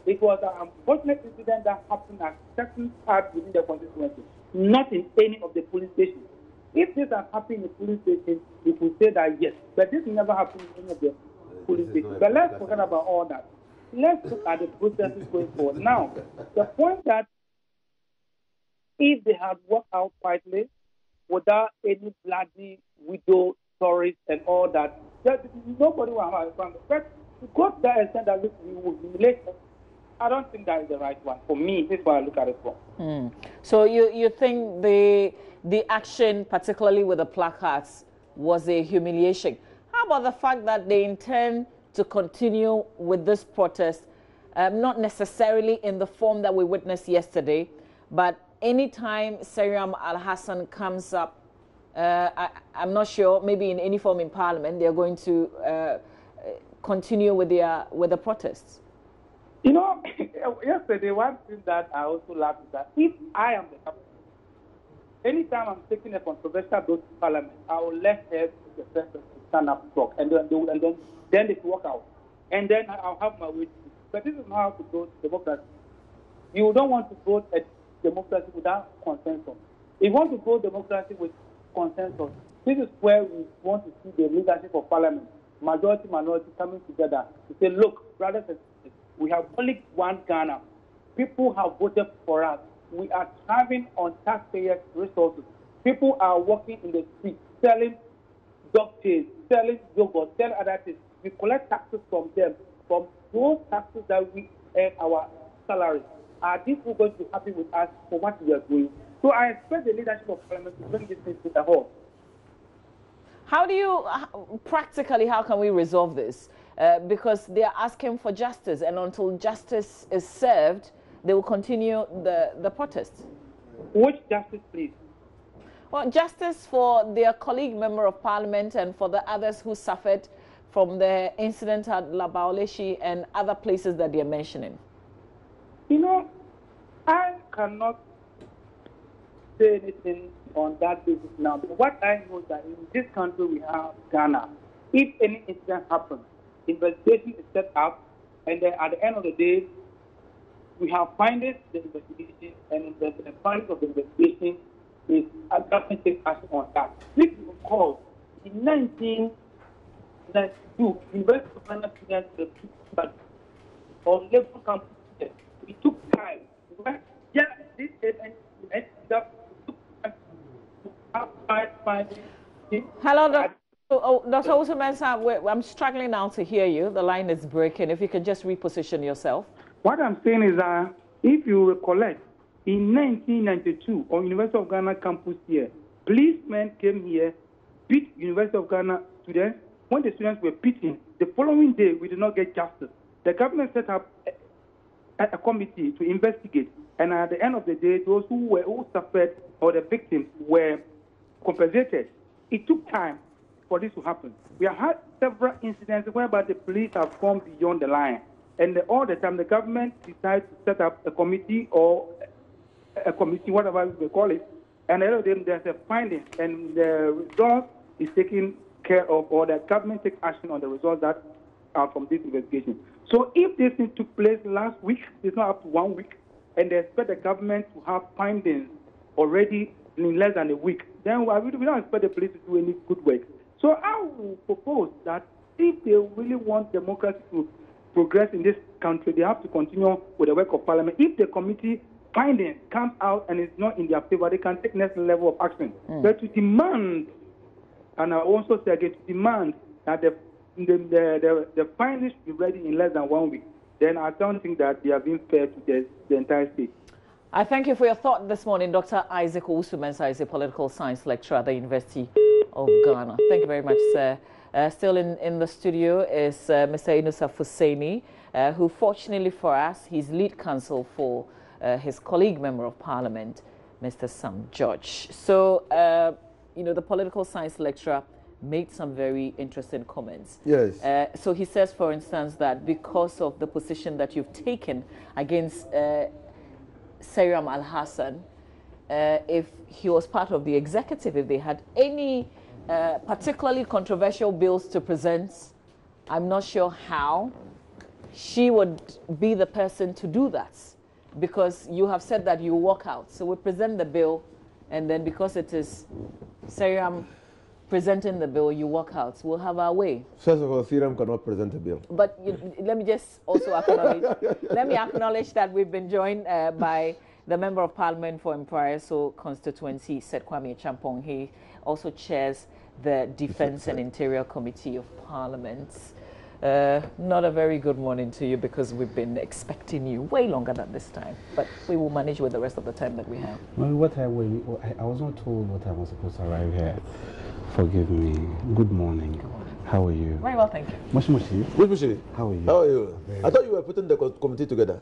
N: It was an unfortunate incident that happened at certain parts within the constituency, not in any of the police stations. If this had happened in the police station, we could say that yes, but this never happened in any of the police stations. But let's forget about all that. Let's look at the processes going forward. Now, the point that if they had worked out quietly, without any bloody widow stories and all that, nobody will have a problem. But to go to that extent that we will humiliate them, I don't think that is the right one. For me, this is what I look at it from.
F: So you think the action, particularly with the placards, was a humiliation? How about the fact that they intend to continue with this protest, not necessarily in the form that we witnessed yesterday, but anytime Seriam Al-Hassan comes up, I'm not sure, maybe in any form in Parliament, they're going to continue with the protests?
N: You know, yesterday, one thing that I also laughed is that if I am the government, anytime I'm taking a controversial bill to Parliament, I will let her the person stand up and talk, and then they walk out, and then I'll have my way to do. But this is not how to vote democracy. You don't want to vote a democracy without consensus. If you want to vote democracy with consensus, this is where we want to see the leadership of Parliament, majority, minority, coming together to say, look, brothers and sisters, we have only one Ghana. People have voted for us. We are thriving on taxpayers' resources. People are working in the streets, selling dog cheese, selling yogurt, selling other things. We collect taxes from them. From those taxes that we earn our salaries, are these people going to be happy with us for what we are doing? So I expect the leadership of Parliament to bring this thing to the whole.
F: How do you, practically, how can we resolve this? Because they are asking for justice, and until justice is served, they will continue the protests.
N: Which justice, please?
F: Well, justice for their colleague member of Parliament and for the others who suffered from the incident at Labaoleshi and other places that they're mentioning.
N: You know, I cannot say anything on that basis now. But what I know is that in this country we have Ghana. If any incident happens, investigation is set up, and then at the end of the day, we have findings the investigation, and the findings of the investigation is a government takes action on that. If you recall, in 1992, University of Ghana students on Labour campus, it took time. Right? Yeah, this is
F: Hello, Dr. Dr. Usman, I'm struggling now to hear you. The line is breaking. If you can just reposition yourself.
N: What I'm saying is that if you recollect, in 1992, on University of Ghana campus here, policemen came here, beat University of Ghana students. When the students were beaten, the following day, we did not get justice. The government set up a committee to investigate, and at the end of the day, those who suffered or the victims were compensated. It took time for this to happen. We have had several incidents whereby the police have gone beyond the line, and all the time the government decides to set up a committee or a committee, whatever we call it, and all of them there's a finding, and the result is taken care of, or the government takes action on the result that out from this investigation. So if this thing took place last week, it's not up to 1 week, and they expect the government to have findings already in less than a week, then we don't expect the police to do any good work. So I would propose that if they really want democracy to progress in this country, they have to continue with the work of Parliament. If the committee findings come out and it's not in their favor, they can take next level of action. But to demand, and I also say again, to demand that the findings should be ready in less than 1 week, then I don't think that they are being fair to the entire state.
F: I thank you for your thought this morning. Dr. Isaac Owusu-Mensah is a political science lecturer at the University of Ghana. Thank you very much, sir. Still in the studio is Mr. Inusa Fuseni, who fortunately for us, he's lead counsel for his colleague member of parliament, Mr. Sam George. So, you know, the political science lecturer made some very interesting comments.
J: Yes.
F: So he says, for instance, that because of the position that you've taken against Seyram Al-Hassan, if he was part of the executive, if they had any particularly controversial bills to present, I'm not sure how she would be the person to do that, because you have said that you walk out. So we present the bill, and then because it is Seyram presenting the bill, you walk out. We'll have our way.
J: First of all, Seyram cannot present a bill.
F: But let me just also acknowledge, let me acknowledge that we've been joined by the Member of Parliament for Impraiso constituency, Seth Kwame Champong. He also chairs the Defence and Interior Committee of Parliament. Not a very good morning to you, because we've been expecting you way longer than this time. But we will manage with the rest of the time that we have.
O: Well, I was not told what time I was supposed to arrive here. Forgive me. Good morning. Good morning. How are you?
F: Very well, thank you.
O: Moshi Moshi.
J: Moshi.
O: How are you?
J: How are you? I thought you were putting the committee together.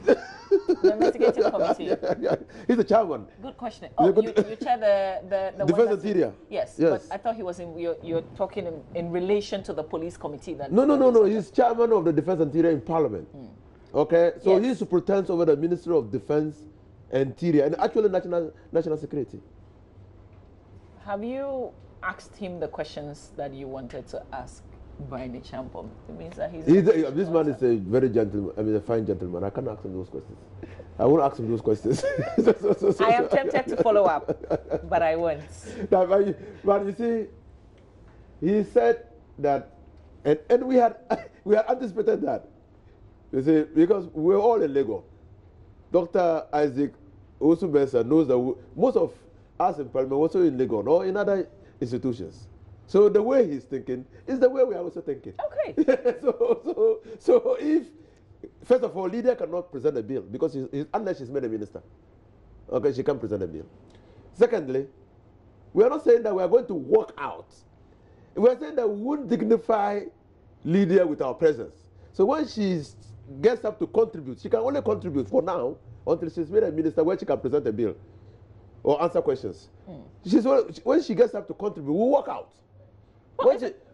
F: The investigative committee.
J: Yeah. He's the chairman.
F: Good question. Oh, you chair the
J: Defense Interior.
F: Yes, but I thought he was in. You're talking in relation to the police committee. That
J: No. He's chairman of the Defense Interior in Parliament. Okay, so he superintends over the Ministry of Defense, Interior, and actually national security.
F: Have you asked him the questions that you wanted to ask Brian Champong? It means that
J: this man is a very gentleman. I mean, a fine gentleman. I can't ask him those questions. I won't ask him those questions.
F: I am tempted to follow up, but I won't.
J: But you see, he said that, and we had anticipated that. You see, because we're all in Lagos. Dr. Isaac Owusu-Mensah knows that most of us in Parliament also in Lagos or in other institutions. So the way he's thinking is the way we are also thinking.
F: Okay.
J: So if, first of all, leader cannot present a bill because unless she's made a minister, okay, she can't present a bill. Secondly, we are not saying that we are going to walk out. We are saying that we won't dignify leader with our presence. So when she gets up to contribute, she can only contribute for now until she's made a minister where she can present a bill or answer questions. When she gets up to contribute, we'll walk out.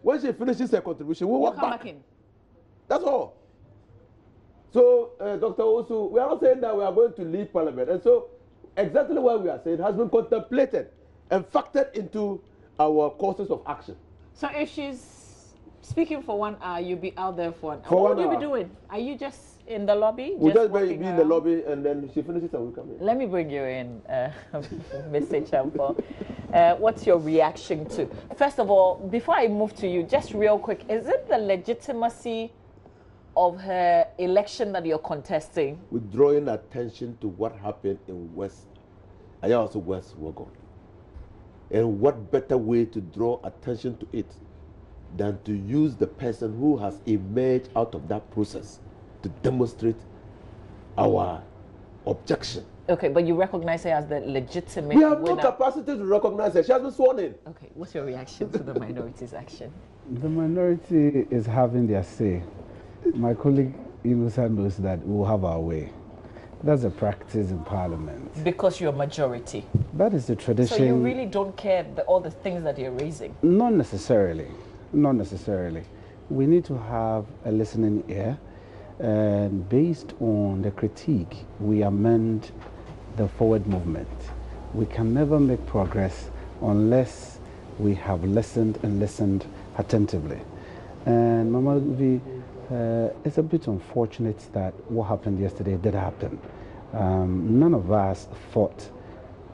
J: When she finishes her contribution, we'll walk back in. That's all. So, Dr. Owusu, we are not saying that we are going to leave Parliament. And so, exactly what we are saying has been contemplated and factored into our courses of action.
F: So, if she's speaking for 1 hour, you'll be out there for an hour.
J: For
F: what
J: 1 hour.
F: will you be doing? Are you just in the lobby?
J: We'll just be in the lobby, and then she finishes and we come in.
F: Let me bring you in, Mr. Champong. What's your reaction to? First of all, before I move to you, just real quick, is it the legitimacy of her election that you're contesting?
J: With drawing attention to what happened in West Wuogon. And what better way to draw attention to it than to use the person who has emerged out of that process to demonstrate our objection.
F: Okay, but you recognize her as the legitimate
J: We have
F: winner.
J: no capacity to recognize her. She has been sworn in.
F: Okay, what's your reaction to the minority's action?
O: The minority is having their say. My colleague Inusa knows that we'll have our way. That's a practice in Parliament.
F: Because you're a majority.
O: That is the tradition.
F: So you really don't care all the things that you're raising?
O: Not necessarily. Not necessarily. We need to have a listening ear, and based on the critique, we amend the forward movement. We can never make progress unless we have listened and listened attentively. And Mama V, it's a bit unfortunate that what happened yesterday did happen. None of us thought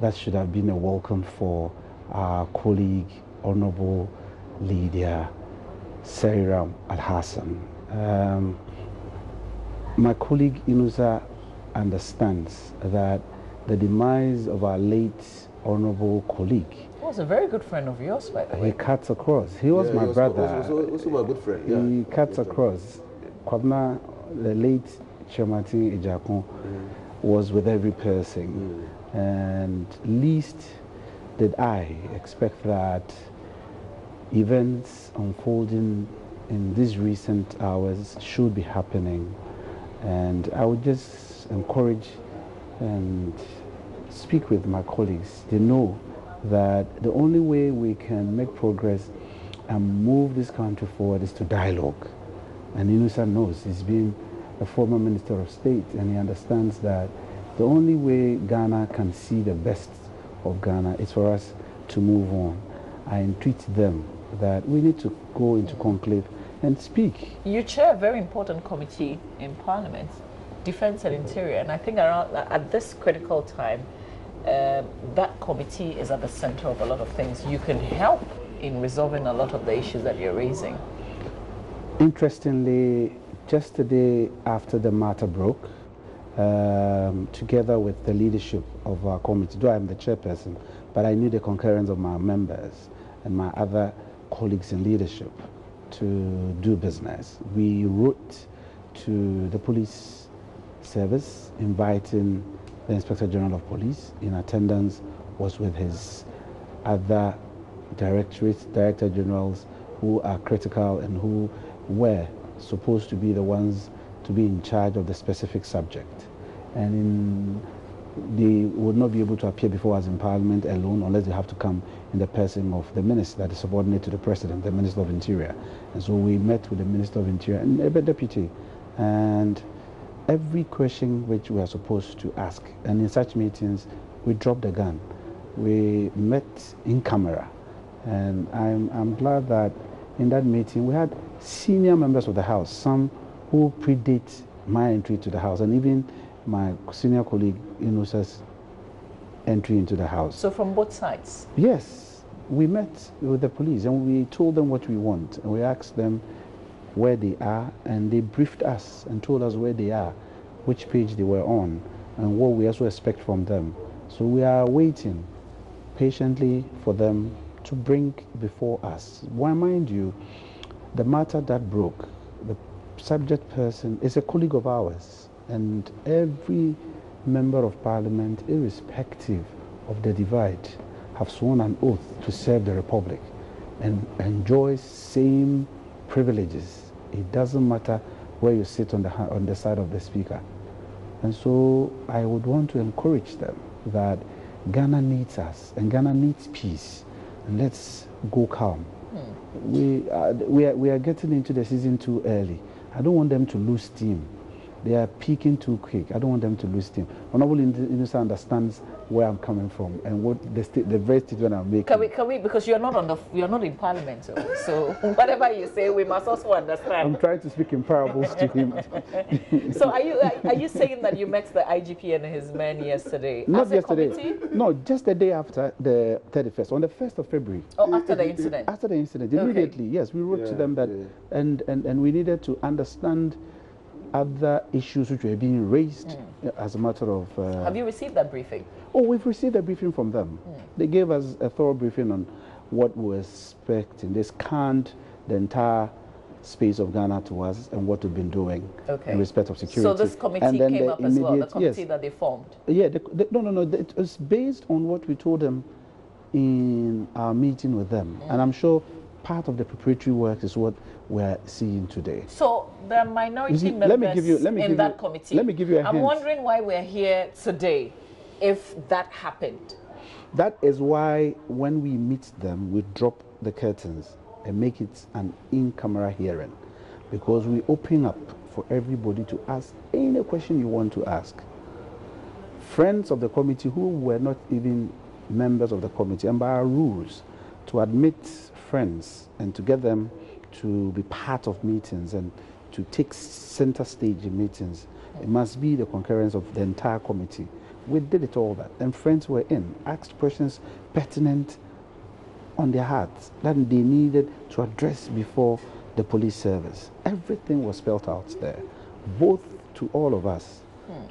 O: that should have been a welcome for our colleague, Honorable Lydia Seriram Al-Hassan. My colleague Inusa understands that the demise of our late honorable colleague.
F: He was a very good friend of yours, by the way.
O: He cuts across. He was my brother.
J: Also my good friend. Yeah.
O: He cuts across. Kwabna, the late Chomati Ejakon, was with every person. And least did I expect that events unfolding in these recent hours should be happening. And I would just encourage and speak with my colleagues. They know that the only way we can make progress and move this country forward is to dialogue. And Inusa knows, he's been a former Minister of State, and he understands that the only way Ghana can see the best of Ghana is for us to move on. I entreat them that we need to go into conclave and speak.
F: You chair a very important committee in Parliament, Defence and Interior, and I think around at this critical time, that committee is at the center of a lot of things. You can help in resolving a lot of the issues that you're raising.
O: Interestingly, just the day after the matter broke, together with the leadership of our committee, though I'm the chairperson, but I knew the concurrence of my members and my other colleagues in leadership to do business. We wrote to the police service inviting the Inspector General of Police. In attendance was with his other Director Generals who are critical and who were supposed to be the ones to be in charge of the specific subject. And they would not be able to appear before us in Parliament alone unless they have to come in the person of the minister that is subordinate to the President, the Minister of Interior. And so we met with the Minister of Interior and a deputy. And every question which we are supposed to ask, and in such meetings, we dropped the gun. We met in camera. And I'm glad that in that meeting we had senior members of the House, some who predate my entry to the House, and even my senior colleague Inusa's entry into the House.
F: So from both sides?
O: Yes. We met with the police and we told them what we want. And we asked them where they are, and they briefed us and told us where they are, which page they were on, and what we also expect from them. So we are waiting patiently for them to bring before us. Why, mind you, the matter that broke, the subject person is a colleague of ours, and every member of Parliament, irrespective of the divide, have sworn an oath to serve the Republic and enjoys same privileges. It doesn't matter where you sit on the side of the Speaker. And so I would want to encourage them that Ghana needs us and Ghana needs peace. And let's go calm. We are getting into the season too early. I don't want them to lose steam. They are peaking too quick. I don't want them to lose steam. Honorable Inusa understands where I'm coming from and what the very statement I'm making.
F: Can we, because you're not in Parliament, so whatever you say, we must also understand.
O: I'm trying to speak in parables to him.
F: So are you saying that you met the IGP and his men yesterday?
O: Not yesterday. No, just the day after the 31st, on the 1st of February.
F: Oh, after the incident.
O: After the incident, immediately. Okay. Yes, we wrote to them that, and we needed to understand other issues which were being raised as a matter of...
F: Have you received that briefing?
O: Oh, we've received a briefing from them. They gave us a thorough briefing on what we're expecting. They scanned the entire space of Ghana to us and what we've been doing in respect of security.
F: So this committee came up as well, the committee that they formed?
O: Yeah, no, it was based on what we told them in our meeting with them. And I'm sure part of the preparatory work is what we're seeing today.
F: So the minority members in that committee,
O: let me give you a hint.
F: I'm wondering why we're here today if that happened.
O: That is why when we meet them, we drop the curtains and make it an in-camera hearing, because we open up for everybody to ask any question you want to ask. Friends of the committee who were not even members of the committee, and by our rules, to admit friends and to get them to be part of meetings and to take center stage in meetings, it must be the concurrence of the entire committee. We did it all that, and friends were in, asked questions pertinent on their hearts that they needed to address before the police service. Everything was spelled out there, both to all of us.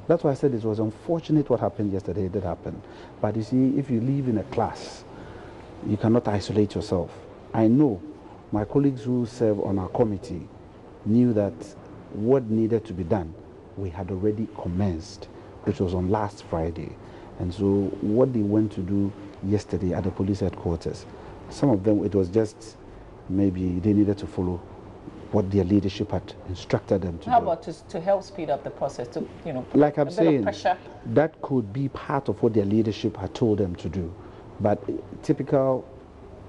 O: That's why I said it was unfortunate what happened yesterday. It did happen. But you see, if you live in a class, you cannot isolate yourself. I know my colleagues who serve on our committee knew that what needed to be done, we had already commenced, which was on last Friday. And so what they went to do yesterday at the police headquarters, some of them, it was just maybe they needed to follow what their leadership had instructed them to do.
F: How about to help speed up the process, to, you know,
O: like I'm saying,
F: pressure?
O: That could be part of what their leadership had told them to do. But typical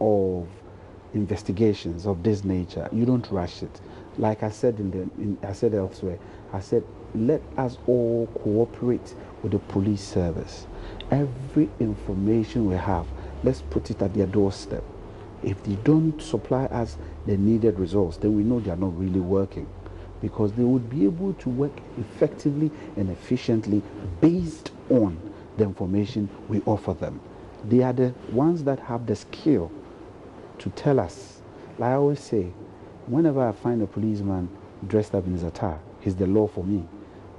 O: of investigations of this nature, you don't rush it. Like I said I said elsewhere, I said, let us all cooperate with the police service. Every information we have, let's put it at their doorstep. If they don't supply us the needed results, then we know they are not really working, because they would be able to work effectively and efficiently based on the information we offer them. They are the ones that have the skill to tell us. Like I always say, whenever I find a policeman dressed up in his attire, he's the law for me,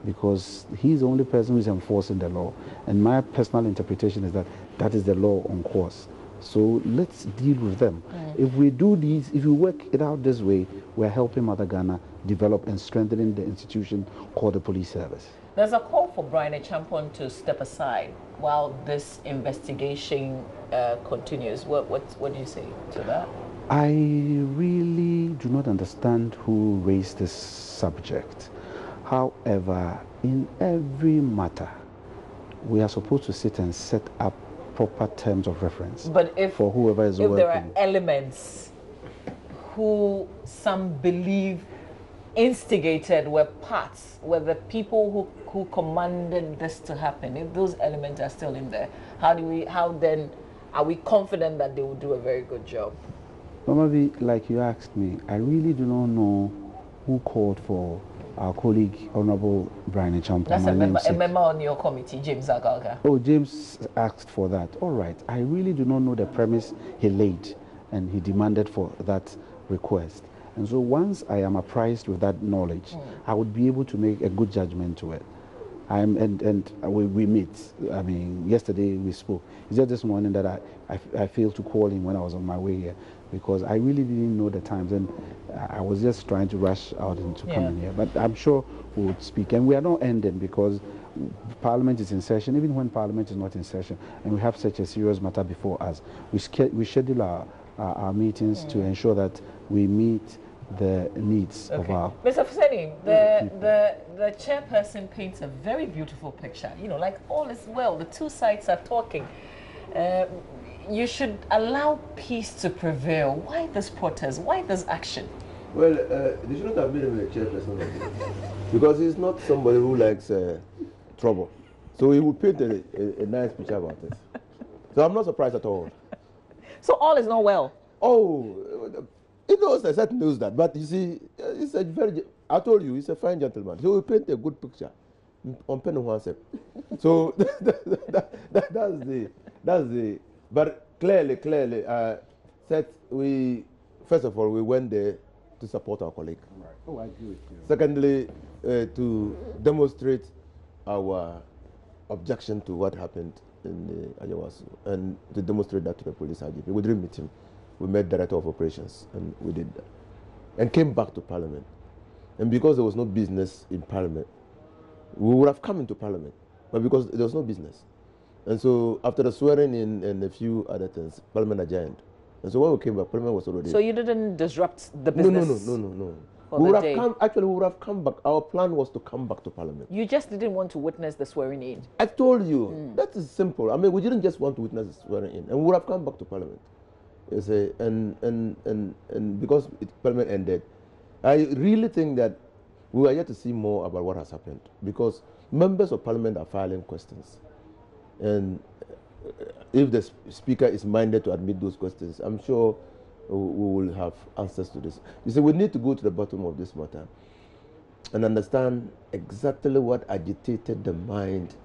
O: because he's the only person who's enforcing the law. And my personal interpretation is that that is the law on course. So let's deal with them. If we do these, if we work it out this way, we're helping Mother Ghana develop and strengthening the institution called the police service.
F: There's a call for Brian Champon to step aside while this investigation continues. What do you say to that?
O: I really do not understand who raised this subject. However, in every matter, we are supposed to sit and set up proper terms of reference,
F: but
O: for whoever is working.
F: If there are elements who some believe instigated, were the people who commanded this to happen, if those elements are still in there, how then are we confident that they will do a very good job?
O: Mama V, like you asked me, I really do not know who called for our colleague, Honorable Brian Champon.
F: That's a member on your committee, James Agalga.
O: Oh, James asked for that. All right. I really do not know the premise he laid, and he demanded for that request. And so once I am apprised with that knowledge, I would be able to make a good judgment to it. We meet. I mean, yesterday we spoke. It's just this morning that I failed to call him when I was on my way here, because I really didn't know the times, and I was just trying to rush out and to come in here. But I'm sure we would speak, and we are not ending, because Parliament is in session, even when Parliament is not in session, and we have such a serious matter before us. We schedule our meetings to ensure that we meet the needs of our...
F: Mr. Fuseni, the chairperson paints a very beautiful picture. You know, like all is well, the two sides are talking. You should allow peace to prevail. Why this protest? Why this action?
J: Well, they shouldn't have made him a chairperson because he's not somebody who likes trouble. So he would paint a nice picture about this. So I'm not surprised at all.
F: So all is not well?
J: Oh, he knows, I said knows that. But you see, he's a very, I told you, he's a fine gentleman. He will paint a good picture on pen and one step. So that's the, but clearly, first of all, we went there to support our colleague.
O: Right. Oh, I agree with you.
J: Secondly, to demonstrate our objection to what happened in the Ayawasu, and to demonstrate that to the police IGP. We didn't meet him. We met Director of Operations, and we did that. And came back to Parliament. And because there was no business in Parliament, we would have come into Parliament, but because there was no business. And so after the swearing in and a few other things, Parliament adjourned. And so when we came back, Parliament was already...
F: So you didn't disrupt the business?
J: No. We would have come back. Our plan was to come back to Parliament.
F: You just didn't want to witness the swearing in?
J: I told you, that is simple. I mean, we didn't just want to witness the swearing in, and we would have come back to Parliament. You say, and because Parliament ended, I really think that we are yet to see more about what has happened, because members of Parliament are filing questions. And if the Speaker is minded to admit those questions, I'm sure we will have answers to this. You see, we need to go to the bottom of this matter and understand exactly what agitated the mind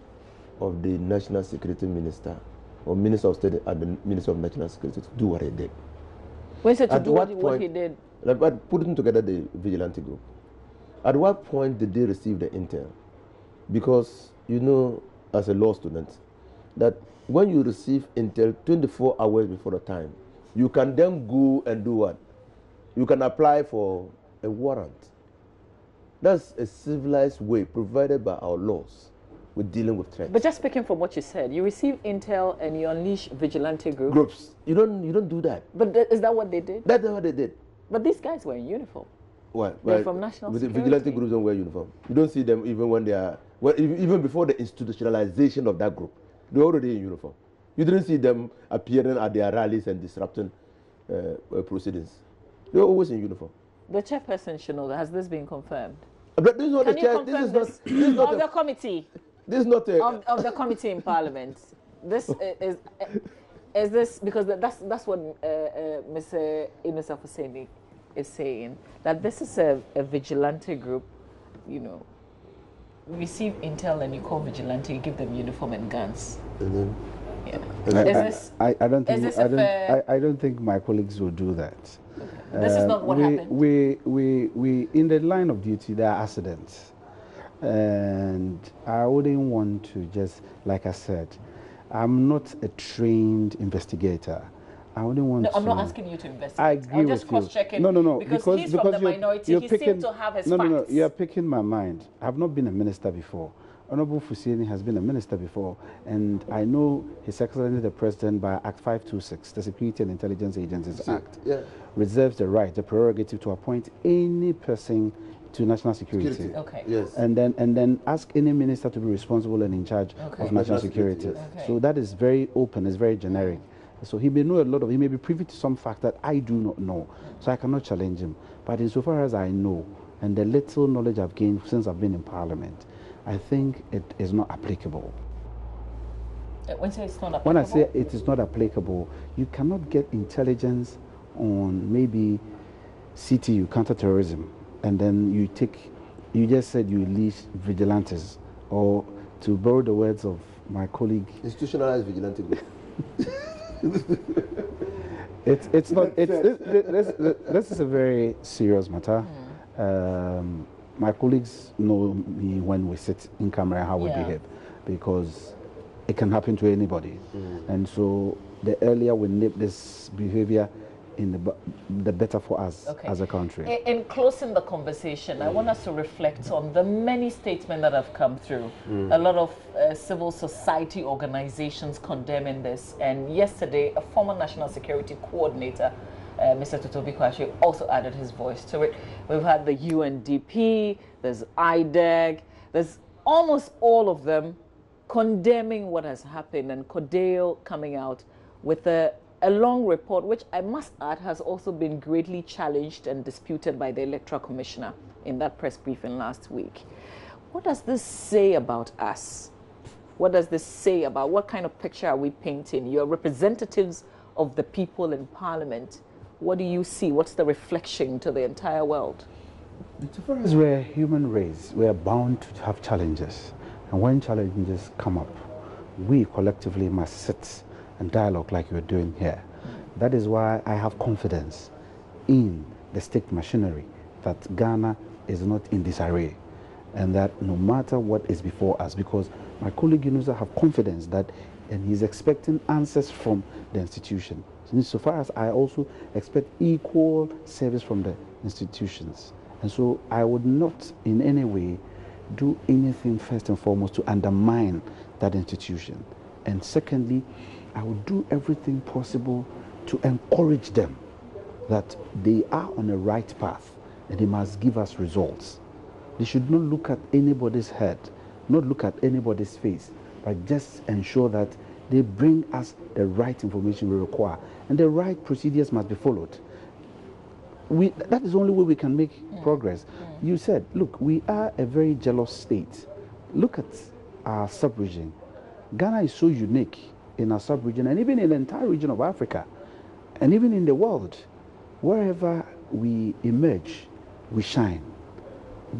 J: of the National Security Minister or Minister of State and the Minister of National Security to do what he did.
F: When said to do what he did?
J: Like putting together the vigilante group. At what point did they receive the intel? Because you know, as a law student, that when you receive intel 24 hours before the time, you can then go and do what? You can apply for a warrant. That's a civilized way provided by our laws with dealing with threats.
F: But just speaking from what you said, you receive intel and you unleash vigilante
J: groups. You don't do that.
F: But is that what they did?
J: That's what they did.
F: But these guys were in uniform.
J: Well,
F: they're from national security.
J: The vigilante groups don't wear uniform. You don't see them even when they are, well, even before the institutionalization of that group. They're already in uniform. You didn't see them appearing at their rallies and disrupting proceedings. They're always in uniform.
F: The chairperson should know that. Has this been confirmed?
J: But this is not
F: Can
J: the
F: you
J: chair.
F: confirm
J: This is not
F: of the committee.
J: This is not a
F: of the committee in Parliament. This is this because that's what Mr. Inusa Fuseni is saying, that this is a vigilante group. You know, you receive intel and you call vigilante, you give them uniform and guns.
J: And
F: then,
O: I don't think my colleagues will do that.
F: This is not what happened.
O: We in the line of duty there are accidents, and I wouldn't want to just, like I said, I'm not a trained investigator. I wouldn't want to.
F: I'm not asking you to investigate.
O: I agree
F: I'm just cross-checking.
O: No.
F: Because he's from the minority. He seemed to have his facts.
O: No. You're picking my mind. I've not been a minister before. Honorable Fuseni has been a minister before, and I know His Excellency the President, by Act 526, the Security and Intelligence Agencies Act, reserves the right, the prerogative to appoint any person to national security.
F: Okay.
J: Yes.
O: And then ask any minister to be responsible and in charge of national security.
J: Yes.
F: Okay.
O: So that is very open, it's very generic. So he may know a lot of, he may be privy to some fact that I do not know. So I cannot challenge him. But insofar as I know, and the little knowledge I've gained since I've been in Parliament, I think it is not applicable.
F: When you say it's not applicable?
O: When I say it is not applicable, you cannot get intelligence on maybe CTU, counterterrorism, and then you just said you leash vigilantes, or to borrow the words of my colleague,
J: institutionalized vigilante group.
O: It's not. This is a very serious matter. My colleagues know me when we sit in camera how we behave, because it can happen to anybody. And so the earlier we nip this behavior, the better for us as a country.
F: In closing the conversation, I want us to reflect on the many statements that have come through. A lot of civil society organizations condemning this. And yesterday, a former national security coordinator, Mr. Totobi Kwashi, also added his voice to it. We've had the UNDP, there's IDEG, there's almost all of them condemning what has happened, and Codeo coming out with a long report, which I must add has also been greatly challenged and disputed by the Electoral Commissioner in that press briefing last week. What does this say about us? What does this say about what kind of picture are we painting? You're representatives of the people in Parliament. What do you see? What's the reflection to the entire world?
O: As we're a human race, we're bound to have challenges. And when challenges come up, we collectively must sit and dialogue like we're doing here. That is why I have confidence in the state machinery, that Ghana is not in disarray, and that no matter what is before us, because my colleague Yunusa have confidence that, and he's expecting answers from the institution. So far as I also expect equal service from the institutions. And so I would not in any way do anything first and foremost to undermine that institution. And secondly, I would do everything possible to encourage them that they are on the right path and they must give us results. They should not look at anybody's head, not look at anybody's face, but just ensure that they bring us the right information we require, and the right procedures must be followed. That is the only way we can make progress. You said, look, we are a very jealous state. Look at our sub-region. Ghana is so unique in our sub-region, and even in the entire region of Africa, and even in the world. Wherever we emerge, we shine.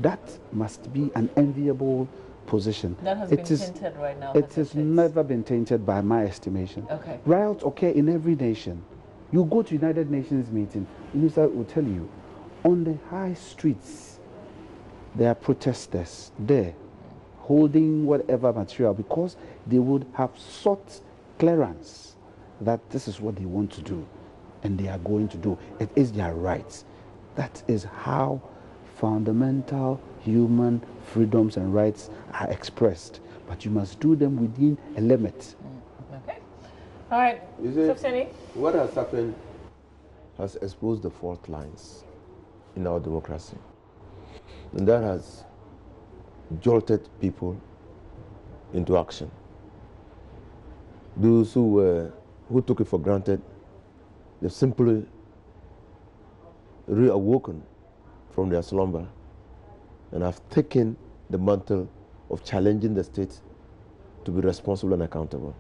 O: That must be an enviable position.
F: That has been tainted right now.
O: It has never been tainted by my estimation.
F: Okay.
O: Riots occur in every nation. You go to United Nations meeting, UNICEF will tell you, on the high streets, there are protesters there holding whatever material because they would have sought clearance that this is what they want to do and they are going to do. It is their rights. That is how fundamental human freedoms and rights are expressed. But you must do them within a limit.
F: Okay. All right.
J: What has happened has exposed the fault lines in our democracy. And that has jolted people into action. Those who took it for granted, they've simply reawoken from their slumber and have taken the mantle of challenging the state to be responsible and accountable.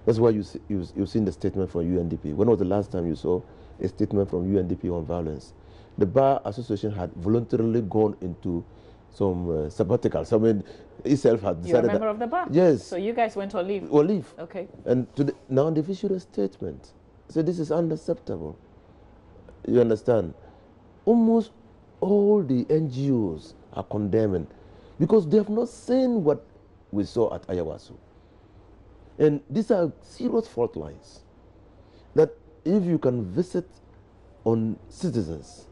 J: That's why you've seen the statement from UNDP. When was the last time you saw a statement from UNDP on violence? The Bar Association had voluntarily gone into some sabbaticals. I mean, itself had decided.
F: You're a member of the bar?
J: Yes.
F: So you guys went on leave?
J: On leave.
F: Okay.
J: And now they've issued a statement. So this is unacceptable. You understand? Almost all the NGOs are condemning because they have not seen what we saw at Ayawaso. And these are serious fault lines that if you can visit on citizens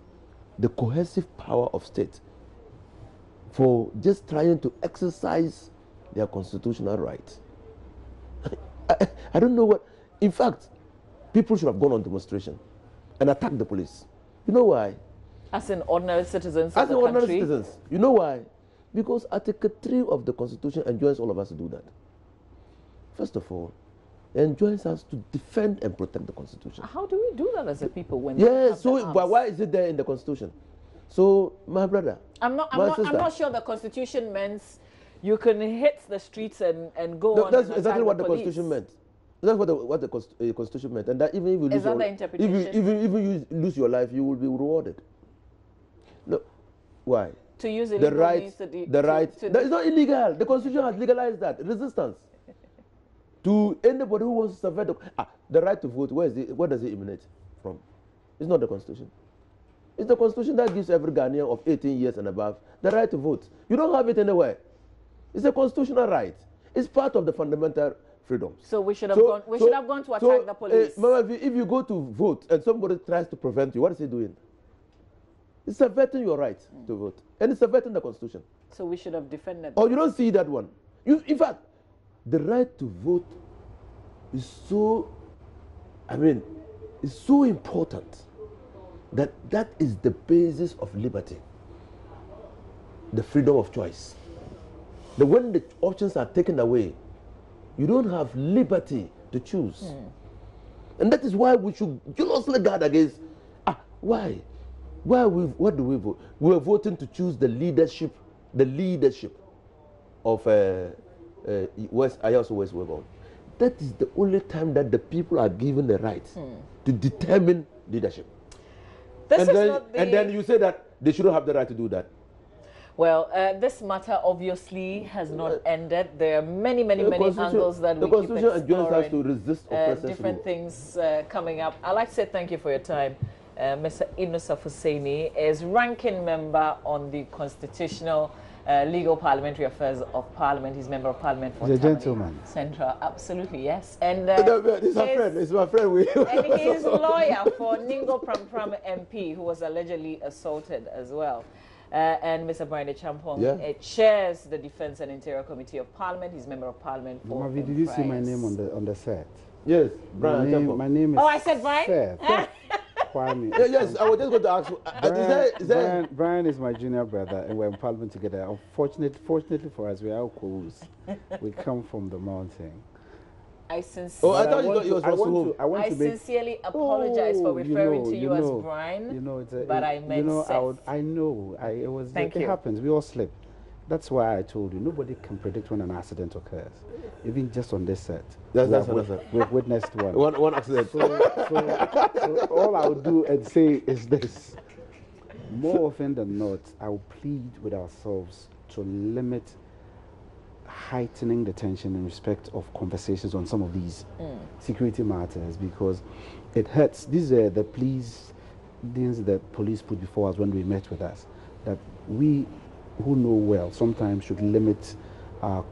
J: the cohesive power of state for just trying to exercise their constitutional right. I don't know what, in fact, people should have gone on demonstration and attacked the police. You know why?
F: As in ordinary citizens
J: As
F: of the
J: in ordinary
F: country?
J: citizens. You know why? Because Article 3 of the Constitution enjoins all of us to do that. First of all, it enjoins us to defend and protect the Constitution.
F: How do we do that as a people when
J: Yes, so but why is it there in the Constitution? So, my brother,
F: I'm not sure the Constitution means you can hit the streets and go
J: no,
F: on.
J: That's
F: and
J: exactly what the
F: police.
J: Constitution meant. That's what the Constitution meant. And that even if you lose
F: Is that the interpretation?
J: if you lose your life, you will be rewarded. No, why?
F: To use illegal
J: the right,
F: means
J: the right. That is not illegal. The Constitution has legalized that resistance to anybody who wants to subvert the right to vote. Where does it emanate from? It's not the Constitution. It's the Constitution that gives every Ghanaian of 18 years and above the right to vote. You don't have it anywhere. It's a constitutional right. It's part of the fundamental freedoms.
F: So we should have gone. We should have gone to attack the police.
J: Mama, if you go to vote and somebody tries to prevent you, what is he doing? It's subverting your right to vote, and it's subverting the Constitution.
F: So we should have defended.
J: Oh, you don't see that one. In fact, the right to vote is so. It's so important that is the basis of liberty. The freedom of choice. When the options are taken away, you don't have liberty to choose. And that is why we should jealously guard against. Why? What do we vote? We are voting to choose the leadership of West Wagon. That is the only time that the people are given the right to determine leadership. And then you say that they shouldn't have the right to do that.
F: Well, this matter obviously has not ended. There are many angles that we keep exploring.
J: Us to resist
F: different things coming up. I'd like to say thank you for your time. Mr. Inusa Fuseni is ranking member on the Constitutional Legal Parliamentary Affairs of Parliament. He's member of Parliament for
O: He's a gentleman.
F: Central. Absolutely, yes. And
J: he's my friend. He's my friend.
F: And he's lawyer for Ningo Pram MP, who was allegedly assaulted as well. And Mr. Brian Champong chairs the Defense and Interior Committee of Parliament. He's member of Parliament for
O: Mama, did you see my name on the set?
J: Yes, Brian.
O: My name is.
F: Oh, I said Brian.
J: Yes, I was just going to ask.
O: Brian is my junior brother, and we're in Parliament together. Fortunately for us, we are close. We come from the mountain.
F: I sincerely,
O: I
F: sincerely apologize for referring to you as Brian, but I meant Seth.
O: It happens. We all slip. That's why I told you, nobody can predict when an accident occurs, even just on this set. We've witnessed one.
J: One accident.
O: So all I would do and say is this. More often than not, I will plead with ourselves to limit heightening the tension in respect of conversations on some of these security matters, because it hurts. These are the pleas, things that police put before us when they met with us, that we who know well sometimes should limit our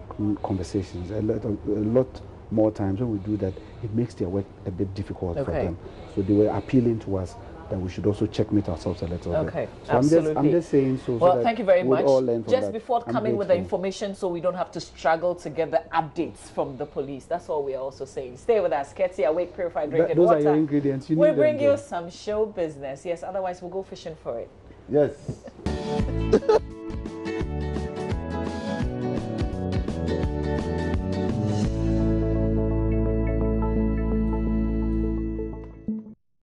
O: conversations. A lot more times when we do that, it makes their work a bit difficult for them. So they were appealing to us that we should also checkmate ourselves a little bit. So
F: absolutely.
O: I'm just saying so.
F: Well, thank you very much. Just
O: that.
F: before coming with the information, so we don't have to struggle to get the updates from the police. That's all we're also saying. Stay with us. Ketty, awake, purified, drinking
O: those
F: water.
O: Are your ingredients.
F: We'll bring you some show business. Yes, otherwise we'll go fishing for it.
J: Yes.